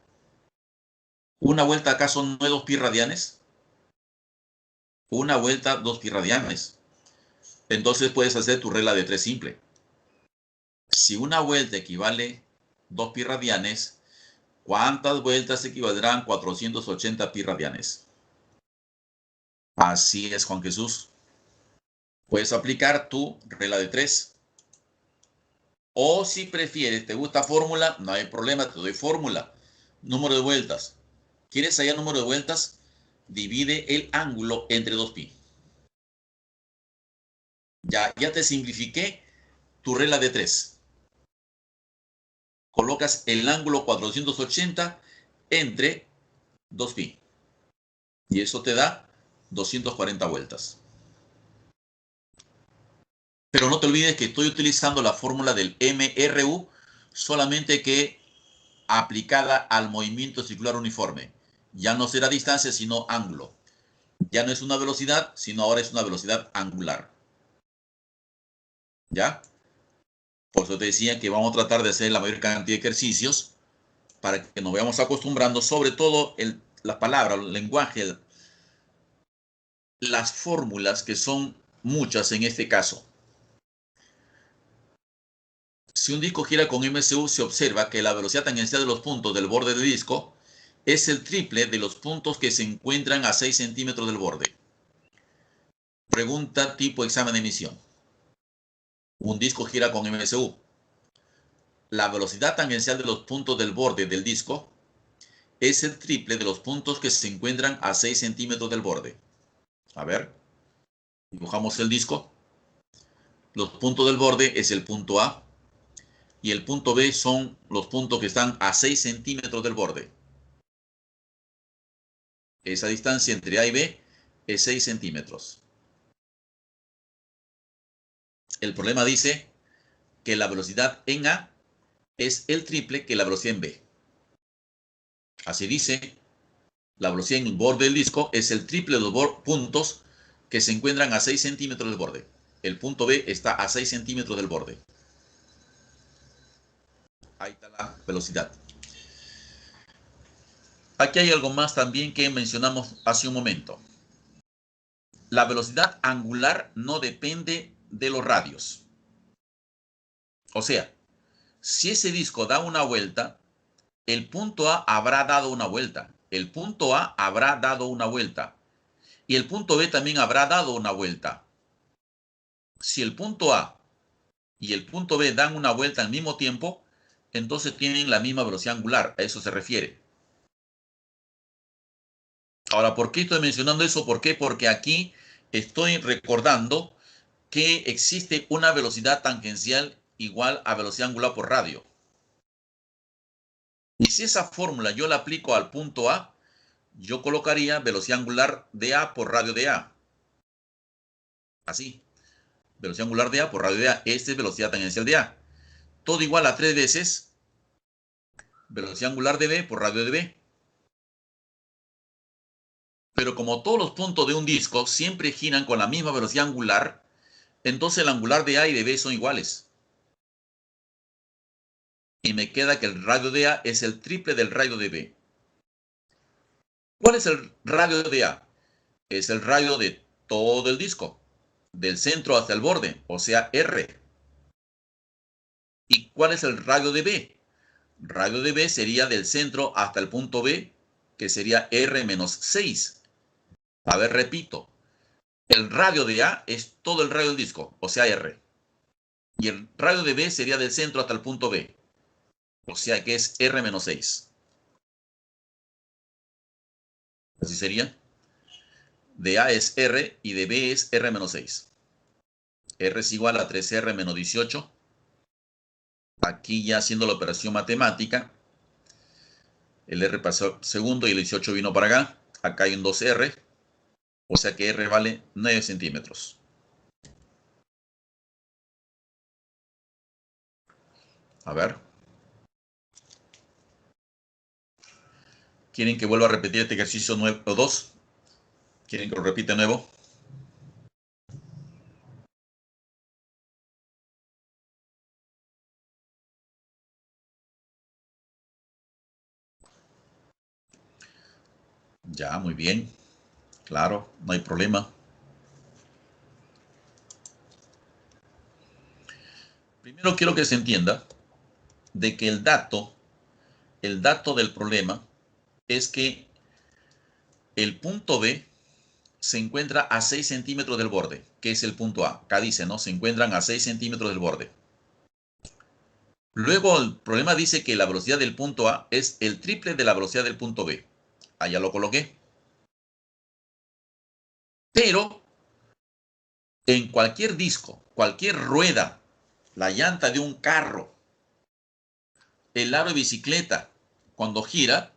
A: ¿Una vuelta acaso no es 2 pi radianes? Una vuelta, 2 pi radianes. Entonces puedes hacer tu regla de 3 simple. Si una vuelta equivale 2 pi radianes, ¿cuántas vueltas equivaldrán 480 pi radianes? Así es, Juan Jesús. Puedes aplicar tu regla de 3. O si prefieres, te gusta fórmula, no hay problema, te doy fórmula. Número de vueltas. ¿Quieres hallar número de vueltas? Divide el ángulo entre 2pi. Ya te simplifiqué tu regla de 3. Colocas el ángulo 480 entre 2pi. Y eso te da 240 vueltas. Pero no te olvides que estoy utilizando la fórmula del MRU, solamente que aplicada al movimiento circular uniforme. Ya no será distancia, sino ángulo. Ya no es una velocidad, sino ahora es una velocidad angular. ¿Ya? Por eso te decía que vamos a tratar de hacer la mayor cantidad de ejercicios para que nos vayamos acostumbrando, sobre todo las palabras, el lenguaje, las fórmulas, que son muchas en este caso. Si un disco gira con MCU, se observa que la velocidad tangencial de los puntos del borde del disco es el triple de los puntos que se encuentran a 6 centímetros del borde. Pregunta tipo examen de emisión. Un disco gira con MCU. La velocidad tangencial de los puntos del borde del disco es el triple de los puntos que se encuentran a 6 centímetros del borde. A ver, dibujamos el disco. Los puntos del borde es el punto A y el punto B son los puntos que están a 6 centímetros del borde. Esa distancia entre A y B es 6 centímetros. El problema dice que la velocidad en A es el triple que la velocidad en B. Así dice, la velocidad en el borde del disco es el triple de los puntos que se encuentran a 6 centímetros del borde. El punto B está a 6 centímetros del borde. Ahí está la velocidad. Aquí hay algo más también que mencionamos hace un momento. La velocidad angular no depende de los radios. O sea, si ese disco da una vuelta, el punto A habrá dado una vuelta. El punto A habrá dado una vuelta. Y el punto B también habrá dado una vuelta. Si el punto A y el punto B dan una vuelta al mismo tiempo, entonces tienen la misma velocidad angular. A eso se refiere. Ahora, ¿por qué estoy mencionando eso? ¿Por qué? Porque aquí estoy recordando que existe una velocidad tangencial igual a velocidad angular por radio. Y si esa fórmula yo la aplico al punto A, yo colocaría velocidad angular de A por radio de A. Así. Velocidad angular de A por radio de A. Esta es velocidad tangencial de A. Todo igual a 3 veces velocidad angular de B por radio de B. Pero como todos los puntos de un disco siempre giran con la misma velocidad angular, entonces el angular de A y de B son iguales. Y me queda que el radio de A es el triple del radio de B. ¿Cuál es el radio de A? Es el radio de todo el disco, del centro hasta el borde, o sea, R. ¿Y cuál es el radio de B? Radio de B sería del centro hasta el punto B, que sería R menos 6. A ver, repito. El radio de A es todo el radio del disco, o sea, R. Y el radio de B sería del centro hasta el punto B. O sea que es R menos 6. Así sería. De A es R y de B es R menos 6. R es igual a 3R menos 18. Aquí ya haciendo la operación matemática, el R pasó segundo y el 18 vino para acá. Acá hay un 2R, o sea que R vale 9 centímetros. A ver. ¿Quieren que vuelva a repetir este ejercicio 9 o 2? ¿Quieren que lo repita de nuevo? Ya, muy bien. Claro, no hay problema. Primero quiero que se entienda de que el dato del problema es que el punto B se encuentra a 6 centímetros del borde, que es el punto A. Acá dice, ¿no? Se encuentran a 6 centímetros del borde. Luego el problema dice que la velocidad del punto A es el triple de la velocidad del punto B. Allá lo coloqué. Pero en cualquier disco, cualquier rueda, la llanta de un carro, el aro de bicicleta, cuando gira,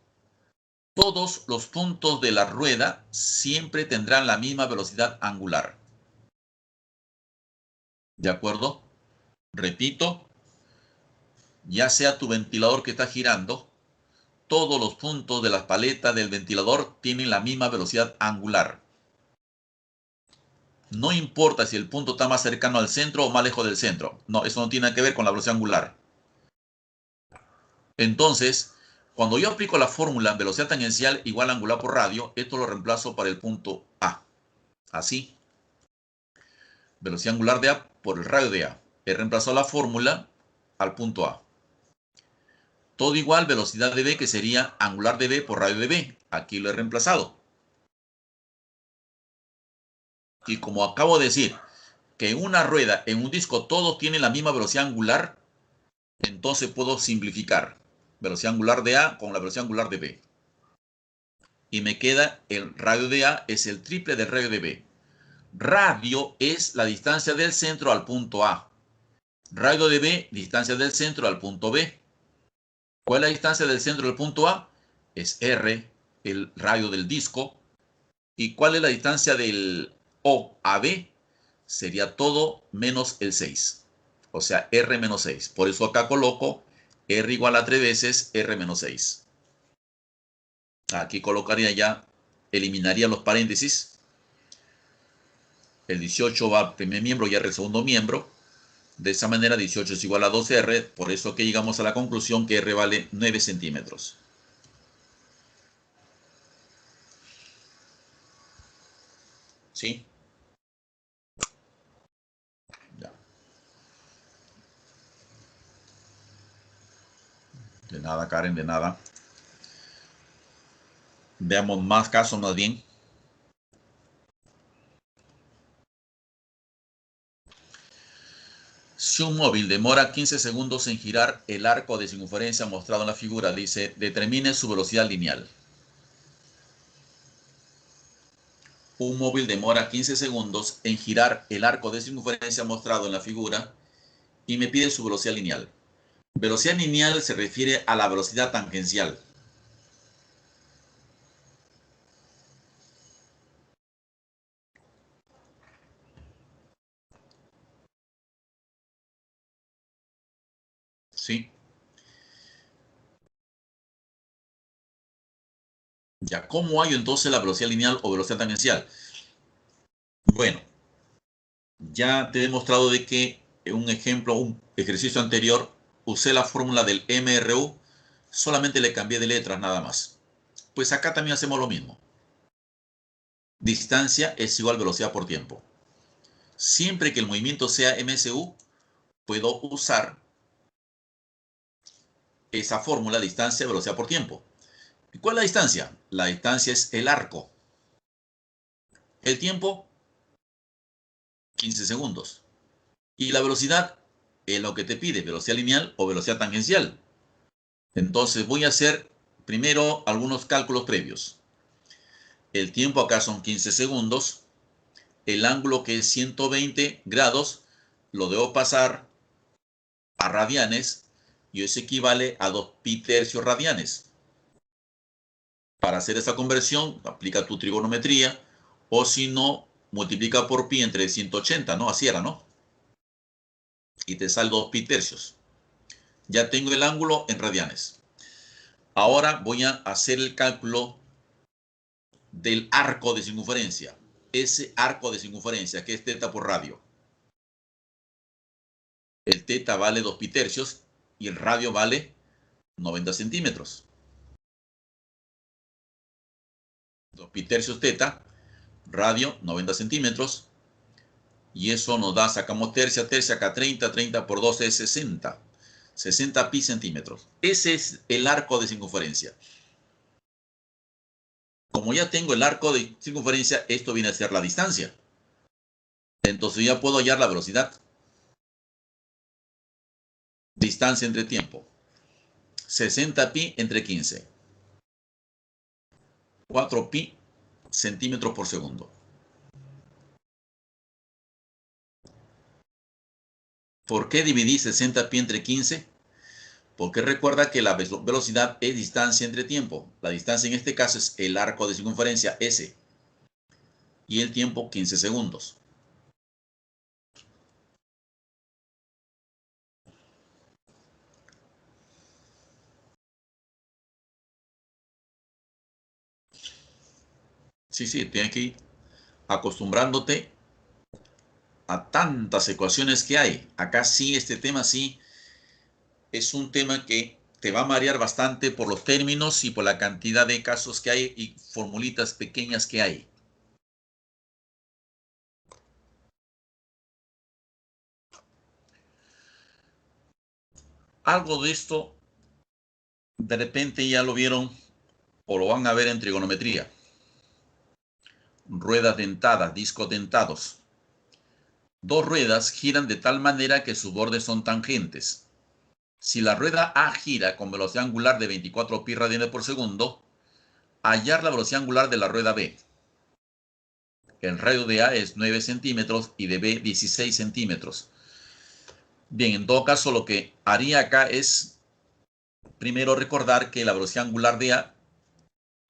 A: todos los puntos de la rueda siempre tendrán la misma velocidad angular. ¿De acuerdo? Repito, ya sea tu ventilador que está girando, todos los puntos de las paletas del ventilador tienen la misma velocidad angular. No importa si el punto está más cercano al centro o más lejos del centro. No, eso no tiene que ver con la velocidad angular. Entonces, cuando yo aplico la fórmula velocidad tangencial igual a angular por radio, esto lo reemplazo para el punto A. Así. Velocidad angular de A por el radio de A. He reemplazado la fórmula al punto A. Todo igual velocidad de B, que sería angular de B por radio de B. Aquí lo he reemplazado. Y como acabo de decir, que en una rueda, en un disco, todos tienen la misma velocidad angular, entonces puedo simplificar velocidad angular de A con la velocidad angular de B. Y me queda el radio de A es el triple del radio de B. Radio es la distancia del centro al punto A. Radio de B, distancia del centro al punto B. ¿Cuál es la distancia del centro del punto A? Es R, el radio del disco. ¿Y cuál es la distancia del O a B? Sería todo menos el 6. O sea, R menos 6. Por eso acá coloco R igual a 3 veces R menos 6. Aquí colocaría ya, eliminaría los paréntesis. El 18 va al primer miembro y R el segundo miembro. De esa manera 18 es igual a 2R. Por eso que llegamos a la conclusión que R vale 9 centímetros. ¿Sí? Ya. De nada, Karen, de nada. Veamos más casos más bien. Si un móvil demora 15 segundos en girar el arco de circunferencia mostrado en la figura, dice, determine su velocidad lineal. Un móvil demora 15 segundos en girar el arco de circunferencia mostrado en la figura y me pide su velocidad lineal. Velocidad lineal se refiere a la velocidad tangencial. ¿Sí? Ya, ¿cómo hallo entonces la velocidad lineal o velocidad tangencial? Bueno, ya te he demostrado de que en un ejemplo, un ejercicio anterior, usé la fórmula del MRU, solamente le cambié de letras nada más. Pues acá también hacemos lo mismo. Distancia es igual a velocidad por tiempo. Siempre que el movimiento sea MSU, puedo usar esa fórmula, distancia, velocidad por tiempo. ¿Y cuál es la distancia? La distancia es el arco. El tiempo, 15 segundos. Y la velocidad, es lo que te pide, velocidad lineal o velocidad tangencial. Entonces voy a hacer primero algunos cálculos previos. El tiempo acá son 15 segundos. El ángulo, que es 120 grados, lo debo pasar a radianes y eso equivale a 2 pi tercios radianes. Para hacer esa conversión, aplica tu trigonometría, o si no, multiplica por pi entre 180, ¿no? Así era, ¿no? Y te sale 2 pi tercios. Ya tengo el ángulo en radianes. Ahora voy a hacer el cálculo del arco de circunferencia. Ese arco de circunferencia, que es teta por radio. El teta vale 2 pi tercios y el radio vale 90 centímetros. 2 pi tercios teta, radio 90 centímetros. Y eso nos da, sacamos tercia, tercia, acá 30, 30 por 12 es 60. 60 pi centímetros. Ese es el arco de circunferencia. Como ya tengo el arco de circunferencia, esto viene a ser la distancia. Entonces ya puedo hallar la velocidad. Distancia entre tiempo. 60 pi entre 15. 4 pi centímetros por segundo. ¿Por qué dividí 60 pi entre 15? Porque recuerda que la velocidad es distancia entre tiempo. La distancia en este caso es el arco de circunferencia S. Y el tiempo 15 segundos. Sí, tienes que ir acostumbrándote a tantas ecuaciones que hay. Acá sí, este tema sí es un tema que te va a marear bastante por los términos y por la cantidad de casos que hay y formulitas pequeñas que hay. Algo de esto de repente ya lo vieron o lo van a ver en trigonometría. Ruedas dentadas, discos dentados. Dos ruedas giran de tal manera que sus bordes son tangentes. Si la rueda A gira con velocidad angular de 24 pi radianes por segundo, hallar la velocidad angular de la rueda B. El radio de A es 9 centímetros y de B 16 centímetros. Bien, en todo caso lo que haría acá es primero recordar que la velocidad angular de A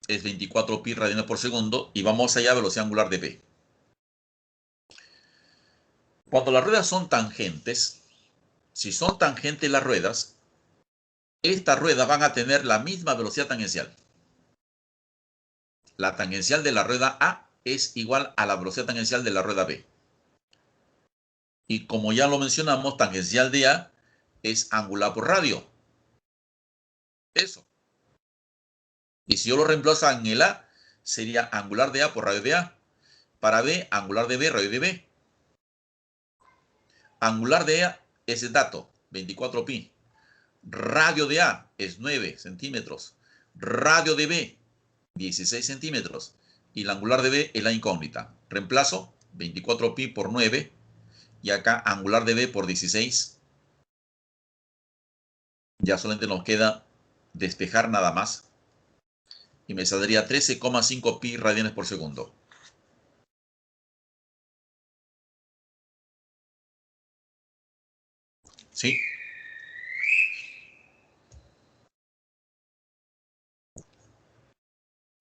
A: es 24 pi radianes por segundo y vamos allá a velocidad angular de B. Cuando las ruedas son tangentes, si son tangentes las ruedas, estas ruedas van a tener la misma velocidad tangencial. La tangencial de la rueda A es igual a la velocidad tangencial de la rueda B. Y como ya lo mencionamos, tangencial de A es angular por radio. Eso. Y si yo lo reemplazo en el A, sería angular de A por radio de A. Para B, angular de B, radio de B. Angular de A es el dato, 24 pi. Radio de A es 9 centímetros. Radio de B, 16 centímetros. Y la angular de B es la incógnita. Reemplazo 24 pi por 9. Y acá angular de B por 16. Ya solamente nos queda despejar nada más. Y me saldría 13,5 pi radianes por segundo. ¿Sí?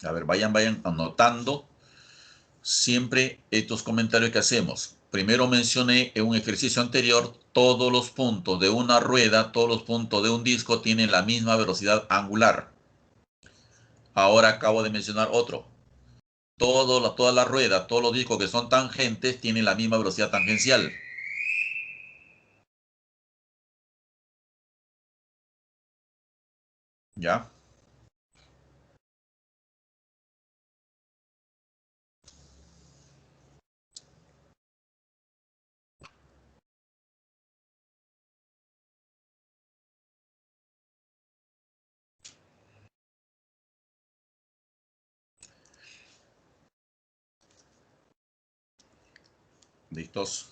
A: A ver, vayan anotando siempre estos comentarios que hacemos. Primero mencioné en un ejercicio anterior, todos los puntos de una rueda, todos los puntos de un disco tienen la misma velocidad angular. Ahora acabo de mencionar otro. Toda la rueda, todos los discos que son tangentes tienen la misma velocidad tangencial. ¿Ya? ¿Listos?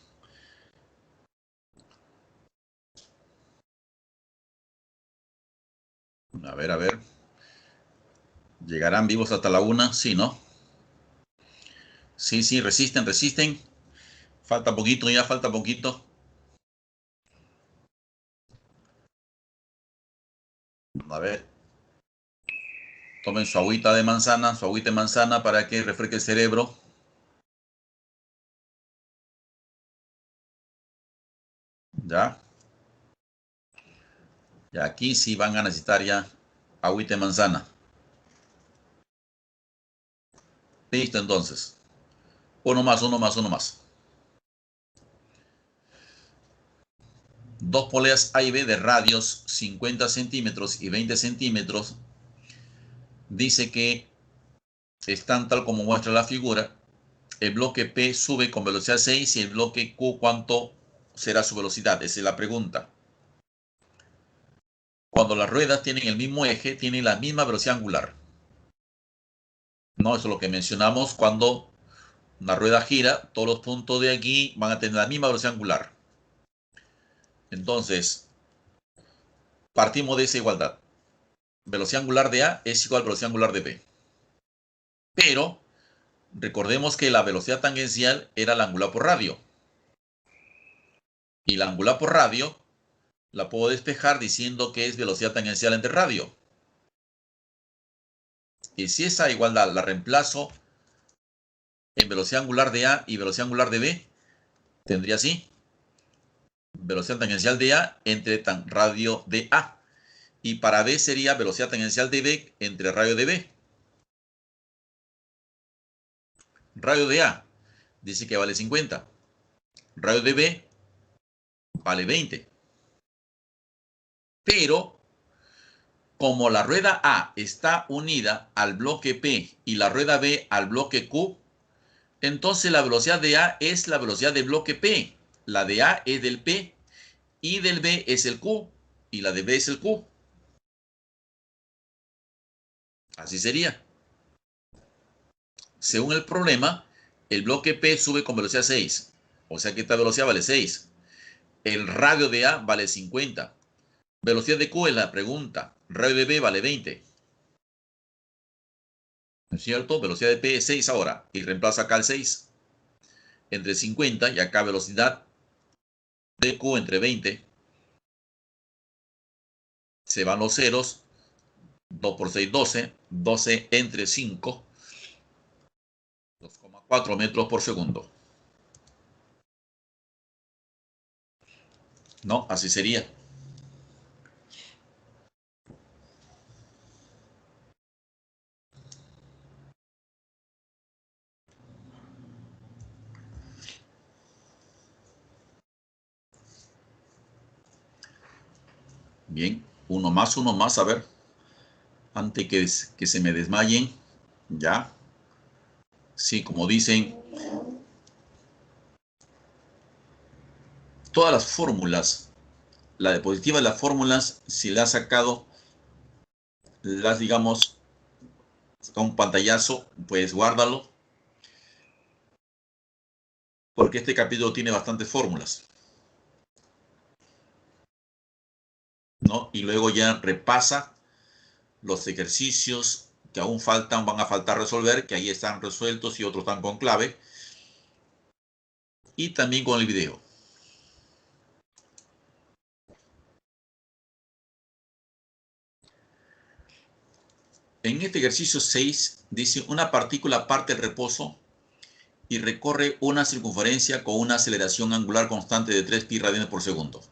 A: A ver, a ver. ¿Llegarán vivos hasta la 1? Sí, ¿no? Sí, sí, resisten, resisten. Falta poquito, ya falta poquito. A ver. Tomen su agüita de manzana para que refresque el cerebro. ¿Ya? Y aquí sí van a necesitar ya agüita de manzana. Listo, entonces. Uno más, uno más, uno más. Dos poleas A y B de radios 50 centímetros y 20 centímetros. Dice que están tal como muestra la figura. El bloque P sube con velocidad 6 y el bloque Q, ¿cuánto será su velocidad? Esa es la pregunta. Cuando las ruedas tienen el mismo eje, tienen la misma velocidad angular. No, eso es lo que mencionamos cuando una rueda gira, todos los puntos de aquí van a tener la misma velocidad angular. Entonces, partimos de esa igualdad. Velocidad angular de A es igual a velocidad angular de B. Pero recordemos que la velocidad tangencial era la angular por radio. Y la angular por radio la puedo despejar diciendo que es velocidad tangencial entre radio. Y si esa igualdad la reemplazo en velocidad angular de A y velocidad angular de B, tendría así. Velocidad tangencial de A entre radio de A. Y para B sería velocidad tangencial de B entre radio de B. Radio de A dice que vale 50. Radio de B vale 20. Pero como la rueda A está unida al bloque P y la rueda B al bloque Q, entonces la velocidad de A es la velocidad del bloque P. La de A es del P y del B es el Q y la de B es el Q. Así sería. Según el problema, el bloque P sube con velocidad 6. O sea que esta velocidad vale 6. El radio de A vale 50. Velocidad de Q es la pregunta. Radio de B vale 20. ¿No es cierto? Velocidad de P es 6 ahora. Y reemplaza acá el 6. Entre 50 y acá velocidad de Q entre 20. Se van los ceros. 2 por 6, 12. 12 entre 5. 2,4 metros por segundo. No, así sería. Bien, uno más, a ver. Antes que se me desmayen. Ya. Sí, como dicen, todas las fórmulas, la diapositiva de las fórmulas, si la has sacado, las digamos, saca un pantallazo, pues guárdalo, porque este capítulo tiene bastantes fórmulas, ¿no? Y luego ya repasa los ejercicios que aún faltan, van a faltar resolver, que ahí están resueltos y otros están con clave, y también con el video. En este ejercicio 6 dice una partícula parte el reposo y recorre una circunferencia con una aceleración angular constante de 3 pi radianes por segundo.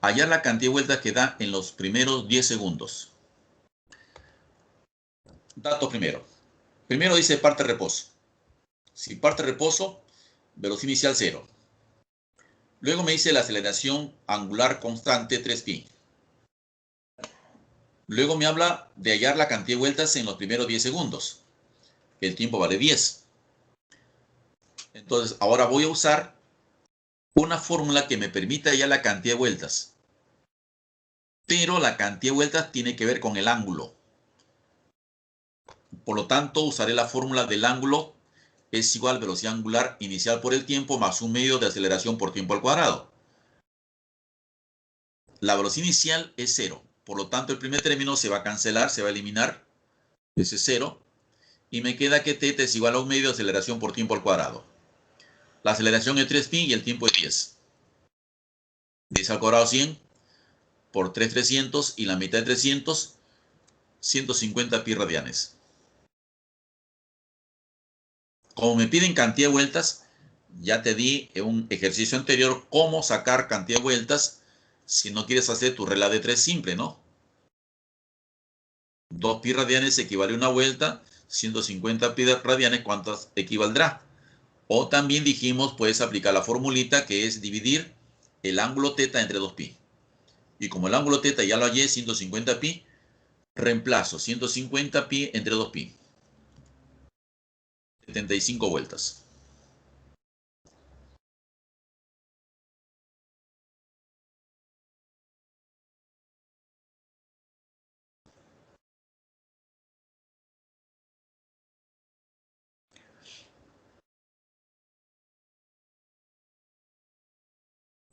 A: Hallar la cantidad de vueltas que da en los primeros 10 segundos. Datos primero. Primero dice parte reposo. Si parte reposo, velocidad inicial 0. Luego me dice la aceleración angular constante 3 pi. Luego me habla de hallar la cantidad de vueltas en los primeros 10 segundos. El tiempo vale 10. Entonces, ahora voy a usar una fórmula que me permita hallar la cantidad de vueltas. Pero la cantidad de vueltas tiene que ver con el ángulo. Por lo tanto, usaré la fórmula del ángulo es igual a velocidad angular inicial por el tiempo más un medio de aceleración por tiempo al cuadrado. La velocidad inicial es 0. Por lo tanto, el primer término se va a cancelar, se va a eliminar. Ese es 0. Y me queda que θ es igual a 1 medio de aceleración por tiempo al cuadrado. La aceleración es 3pi y el tiempo es 10. 10 al cuadrado 100 por 3, 300 y la mitad de 300, 150 pi radianes. Como me piden cantidad de vueltas, ya te di en un ejercicio anterior cómo sacar cantidad de vueltas si no quieres hacer tu regla de 3 simple, ¿no? 2 pi radianes equivale a una vuelta, 150 pi radianes, ¿cuántas equivaldrá? O también dijimos, puedes aplicar la formulita que es dividir el ángulo θ entre 2pi. Y como el ángulo θ ya lo hallé, 150 pi, reemplazo 150 pi entre 2pi. 75 vueltas.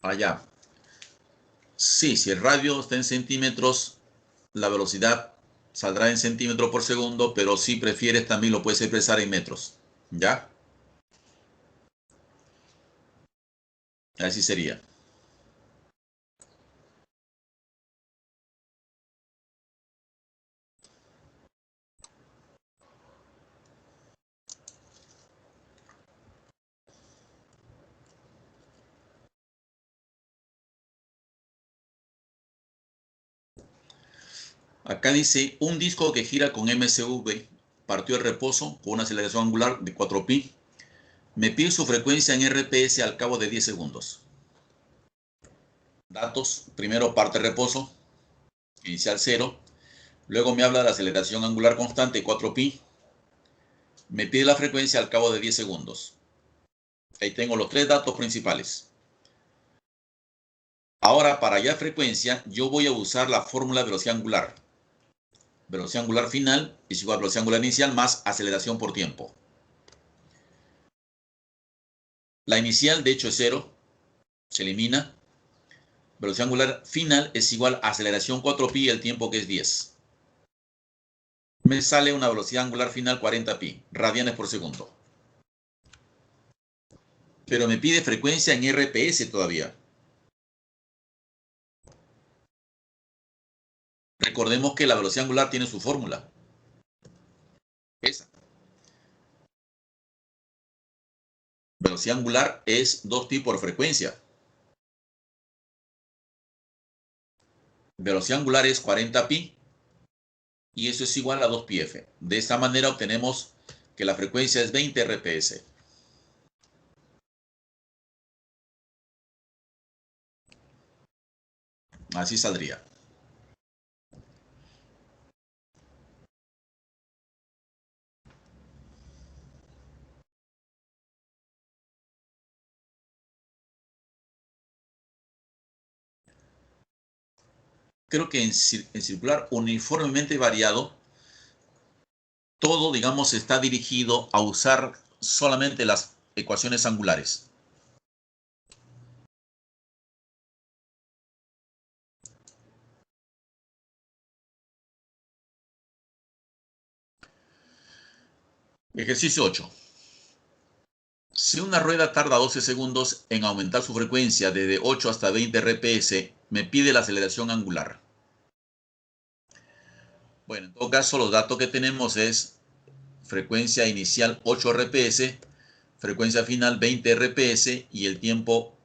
A: Allá. Sí, si el radio está en centímetros, la velocidad saldrá en centímetros por segundo, pero si prefieres también lo puedes expresar en metros. ¿Ya? Así sería. Acá dice, un disco que gira con MSV partió de reposo con una aceleración angular de 4pi. Me pide su frecuencia en RPS al cabo de 10 segundos. Datos, primero parte de reposo, inicial 0. Luego me habla de la aceleración angular constante 4pi. Me pide la frecuencia al cabo de 10 segundos. Ahí tengo los tres datos principales. Ahora, para hallar frecuencia, yo voy a usar la fórmula de velocidad angular. Velocidad angular final es igual a velocidad angular inicial más aceleración por tiempo. La inicial, de hecho, es 0. Se elimina. Velocidad angular final es igual a aceleración 4pi y el tiempo que es 10. Me sale una velocidad angular final 40pi, radianes por segundo. Pero me pide frecuencia en RPS todavía. Recordemos que la velocidad angular tiene su fórmula. Esa. Velocidad angular es 2pi por frecuencia. Velocidad angular es 40pi y eso es igual a 2πf. De esta manera obtenemos que la frecuencia es 20 rps. Así saldría. Creo que en circular uniformemente variado, todo, digamos, está dirigido a usar solamente las ecuaciones angulares. Ejercicio 8. Si una rueda tarda 12 segundos en aumentar su frecuencia desde 8 hasta 20 rps, me pide la aceleración angular. Bueno, en todo caso, los datos que tenemos es frecuencia inicial 8 rps, frecuencia final 20 rps y el tiempo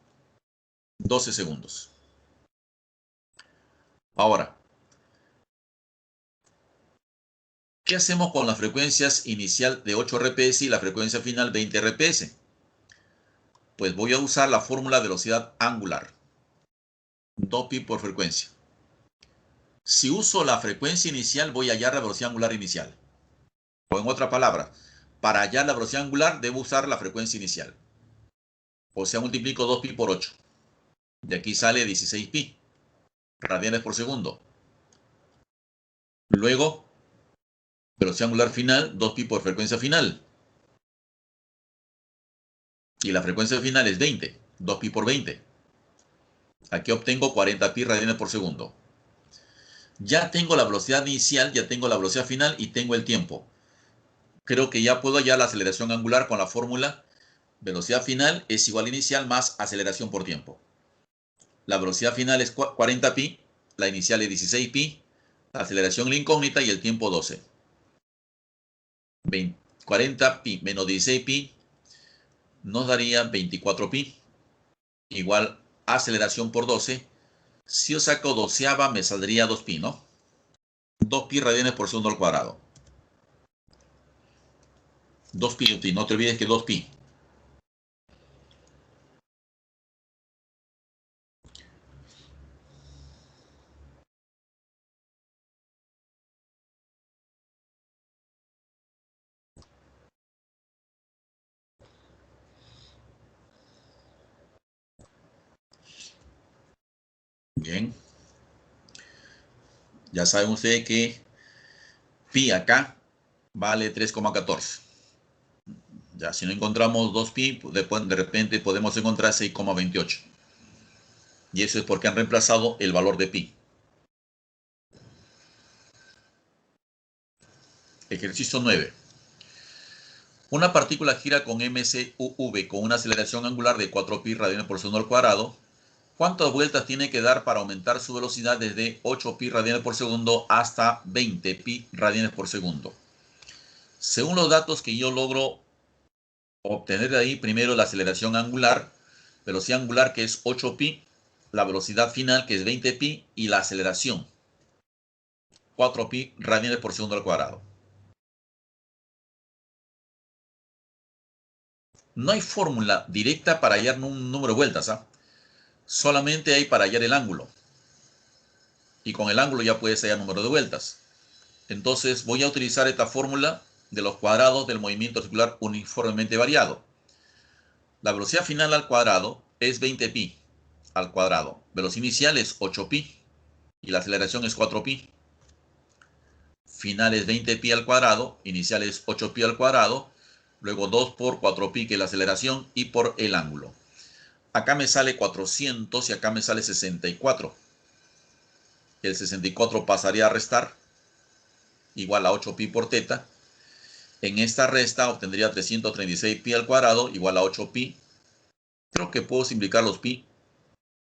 A: 12 segundos. Ahora, ¿qué hacemos con las frecuencias inicial de 8 rps y la frecuencia final 20 rps? Pues voy a usar la fórmula velocidad angular. 2pi por frecuencia. Si uso la frecuencia inicial, voy a hallar la velocidad angular inicial. O en otra palabra, para hallar la velocidad angular, debo usar la frecuencia inicial. O sea, multiplico 2pi por 8. De aquí sale 16pi radianes por segundo. Luego, velocidad angular final, 2pi por frecuencia final. Y la frecuencia final es 20. 2pi por 20. Aquí obtengo 40pi radianes por segundo. Ya tengo la velocidad inicial, ya tengo la velocidad final y tengo el tiempo. Creo que ya puedo hallar la aceleración angular con la fórmula velocidad final es igual a inicial más aceleración por tiempo. La velocidad final es 40 pi, la inicial es 16 pi, la aceleración es la incógnita y el tiempo 12. 40 pi menos 16 pi nos daría 24 pi, igual aceleración por 12. Si yo saco doceava me saldría 2 pi, ¿no? 2 pi radianes por segundo al cuadrado. 2 pi, no te olvides que 2 pi. Bien. Ya saben ustedes que pi acá vale 3,14. Ya, si no encontramos 2 pi, después de repente podemos encontrar 6,28. Y eso es porque han reemplazado el valor de pi. Ejercicio 9. Una partícula gira con mcuv con una aceleración angular de 4 pi radianes por segundo al cuadrado. ¿Cuántas vueltas tiene que dar para aumentar su velocidad desde 8 pi radianes por segundo hasta 20 pi radianes por segundo? Según los datos que yo logro obtener de ahí, primero la aceleración angular, velocidad angular que es 8 pi, la velocidad final que es 20 pi y la aceleración 4 pi radianes por segundo al cuadrado. No hay fórmula directa para hallar un número de vueltas, ¿ah? Solamente hay para hallar el ángulo. Y con el ángulo ya puedes hallar número de vueltas. Entonces voy a utilizar esta fórmula de los cuadrados del movimiento circular uniformemente variado. La velocidad final al cuadrado es 20 pi al cuadrado. Velocidad inicial es 8 pi y la aceleración es 4 pi. Final es 20 pi al cuadrado, inicial es 8 pi al cuadrado, luego 2 por 4 pi que es la aceleración y por el ángulo. Acá me sale 400 y acá me sale 64. El 64 pasaría a restar, igual a 8 pi por teta. En esta resta obtendría 336 pi al cuadrado, igual a 8 pi. Creo que puedo simplificar los pi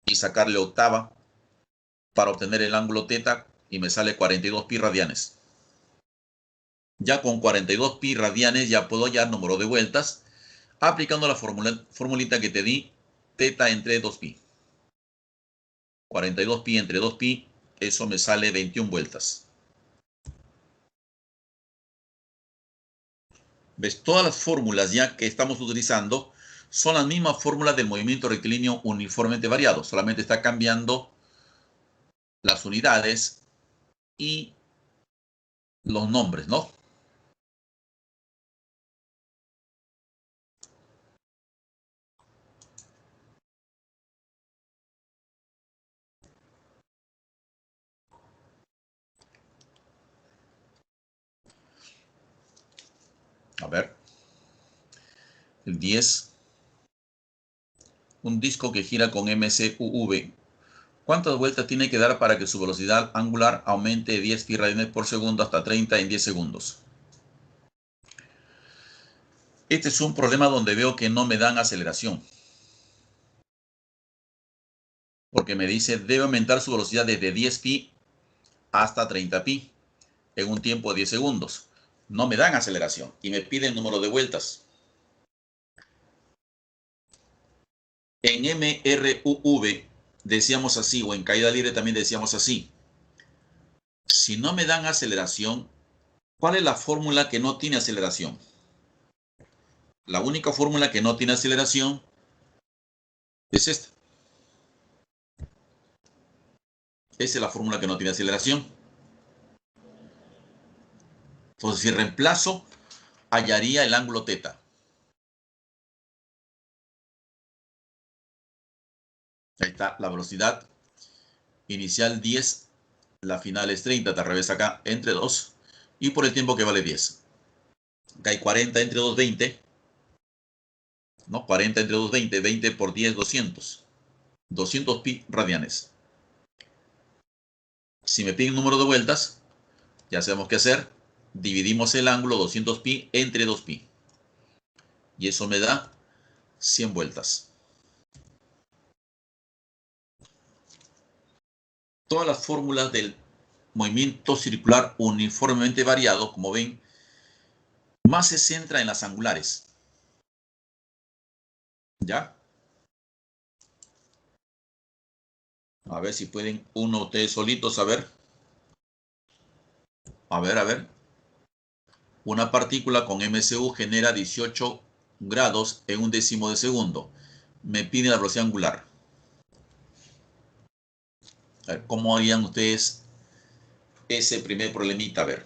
A: y sacarle octava para obtener el ángulo teta y me sale 42 pi radianes. Ya con 42 pi radianes ya puedo hallar número de vueltas aplicando la formulita que te di, teta entre 2 pi. 42 pi entre 2 pi, eso me sale 21 vueltas. ¿Ves? Todas las fórmulas ya que estamos utilizando son las mismas fórmulas del movimiento rectilíneo uniformemente variado. Solamente está cambiando las unidades y los nombres, ¿no? A ver. El 10. Un disco que gira con mcuv. ¿Cuántas vueltas tiene que dar para que su velocidad angular aumente de 10 pi radianes por segundo hasta 30 en 10 segundos? Este es un problema donde veo que no me dan aceleración. Porque me dice debe aumentar su velocidad desde 10 pi hasta 30 pi en un tiempo de 10 segundos. No me dan aceleración y me piden número de vueltas. En MRUV decíamos así, o en caída libre también decíamos así. Si no me dan aceleración, ¿cuál es la fórmula que no tiene aceleración? La única fórmula que no tiene aceleración es esta. Esa es la fórmula que no tiene aceleración. Entonces, si reemplazo, hallaría el ángulo teta. Ahí está la velocidad inicial 10, la final es 30, te revés acá entre 2 y por el tiempo que vale 10. Acá hay 40 entre 2, 20. ¿No? 40 entre 2, 20. 20 por 10, 200. 200 pi radianes. Si me piden número de vueltas, ya sabemos qué hacer. Dividimos el ángulo 200pi entre 2pi. Y eso me da 100 vueltas. Todas las fórmulas del movimiento circular uniformemente variado, como ven, más se centra en las angulares. ¿Ya? A ver si pueden uno ustedes solitos, a ver. A ver, a ver. Una partícula con MCU genera 18 grados en un décimo de segundo. Me pide la velocidad angular. A ver, ¿cómo harían ustedes ese primer problemita? A ver.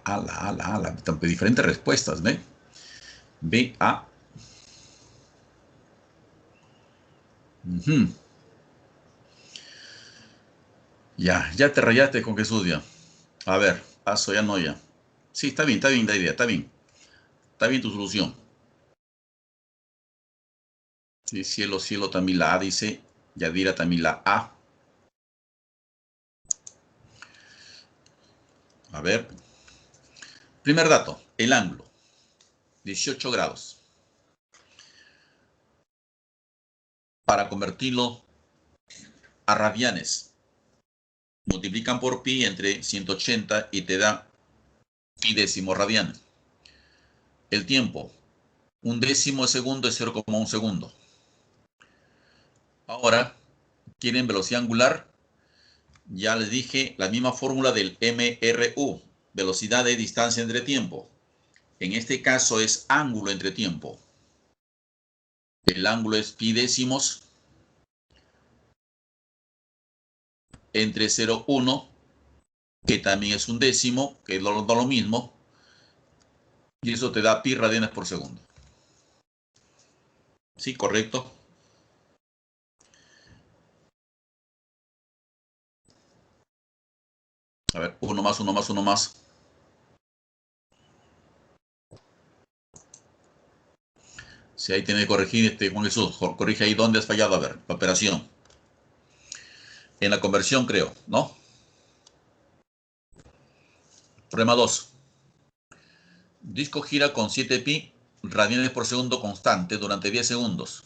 A: Ala. Diferentes respuestas, ¿ve? B, A. Ya te rayaste con Jesús, ya. A ver, paso ya no ya. Sí, está bien la idea, está bien. Está bien tu solución. Sí, cielo, también la A dice. Yadira también la A. A ver. Primer dato, el ángulo. 18 grados. Para convertirlo a radianes, multiplican por pi entre 180 y te da pi décimo radian. El tiempo, un décimo de segundo es 0,1 segundo. Ahora, ¿quieren velocidad angular? Ya les dije la misma fórmula del MRU, velocidad de distancia entre tiempo. En este caso es ángulo entre tiempo. El ángulo es pi décimos entre 0,1, que también es un décimo, que es lo mismo, y eso te da pi radianes por segundo. Sí, correcto. A ver, uno más. Si ahí tiene que corregir con Jesús, corrige ahí donde has fallado, a ver, la operación. En la conversión, creo, ¿no? Problema 2. Disco gira con 7pi radianes por segundo constante durante 10 segundos.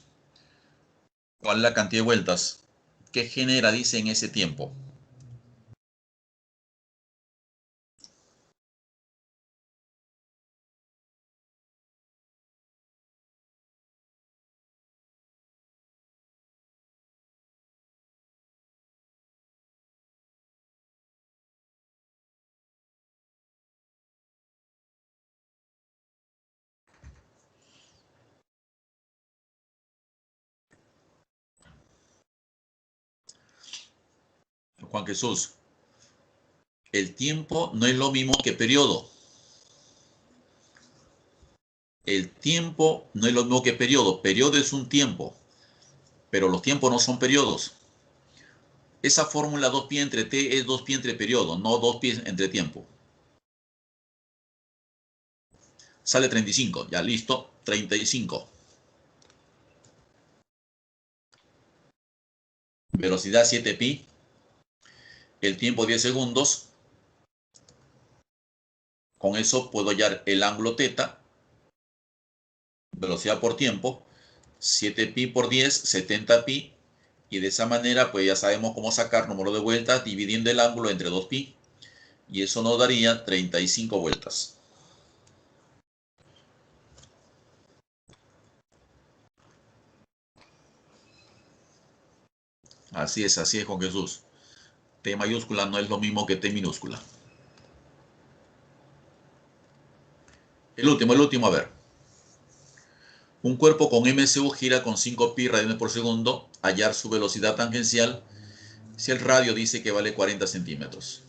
A: ¿Cuál es la cantidad de vueltas que genera, dice, en ese tiempo? Juan Jesús, el tiempo no es lo mismo que periodo. El tiempo no es lo mismo que periodo. Periodo es un tiempo, pero los tiempos no son periodos. Esa fórmula 2pi entre t es 2pi entre periodo, no 2pi entre tiempo. Sale 35, ya listo, 35. Velocidad 7pi, el tiempo 10 segundos. Con eso puedo hallar el ángulo θ, velocidad por tiempo, 7pi por 10, 70pi, y de esa manera pues ya sabemos cómo sacar número de vueltas dividiendo el ángulo entre 2pi, y eso nos daría 35 vueltas. Así es Juan Jesús. T mayúscula no es lo mismo que T minúscula. El último, a ver. Un cuerpo con MSU gira con 5pi radianes por segundo, hallar su velocidad tangencial si el radio dice que vale 40 centímetros.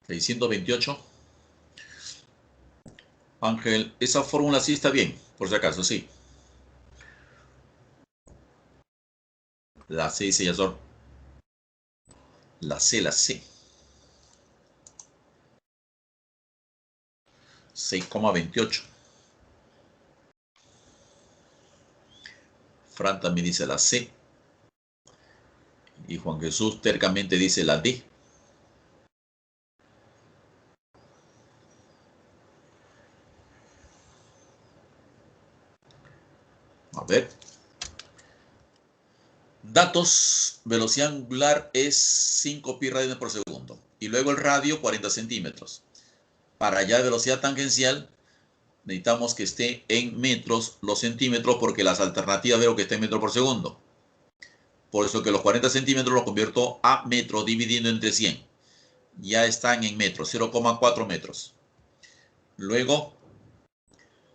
A: ¿628? Ángel, esa fórmula sí está bien, por si acaso, sí. La C dice Yazor. La C. 6,28. Fran también dice la C. Y Juan Jesús tercamente dice la D. A ver. Datos, velocidad angular es 5pi radianes por segundo. Y luego el radio 40 centímetros. Para hallar velocidad tangencial necesitamos que esté en metros los centímetros porque las alternativas veo que está en metros por segundo. Por eso que los 40 centímetros los convierto a metros dividiendo entre 100. Ya están en metros, 0,4 metros. Luego,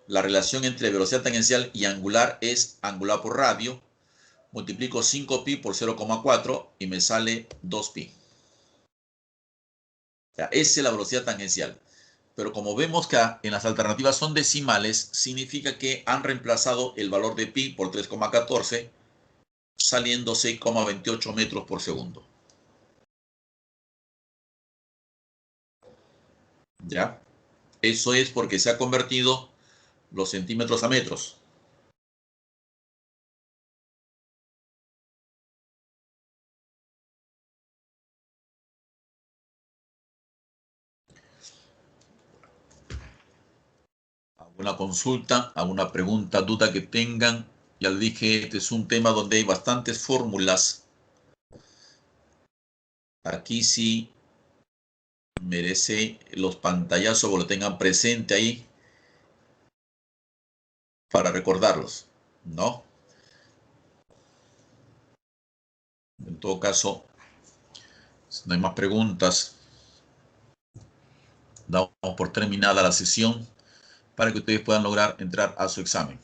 A: la relación entre velocidad tangencial y angular es angular por radio. Multiplico 5pi por 0,4 y me sale 2pi. O sea, esa es la velocidad tangencial. Pero como vemos que en las alternativas son decimales, significa que han reemplazado el valor de pi por 3,14, saliendo 6,28 metros por segundo. ¿Ya? Eso es porque se ha convertido los centímetros a metros. ¿Alguna consulta, alguna pregunta, duda que tengan? Ya les dije, este es un tema donde hay bastantes fórmulas. Aquí sí merece los pantallazos que lo tengan presente ahí para recordarlos, ¿no? En todo caso, si no hay más preguntas, damos por terminada la sesión para que ustedes puedan lograr entrar a su examen.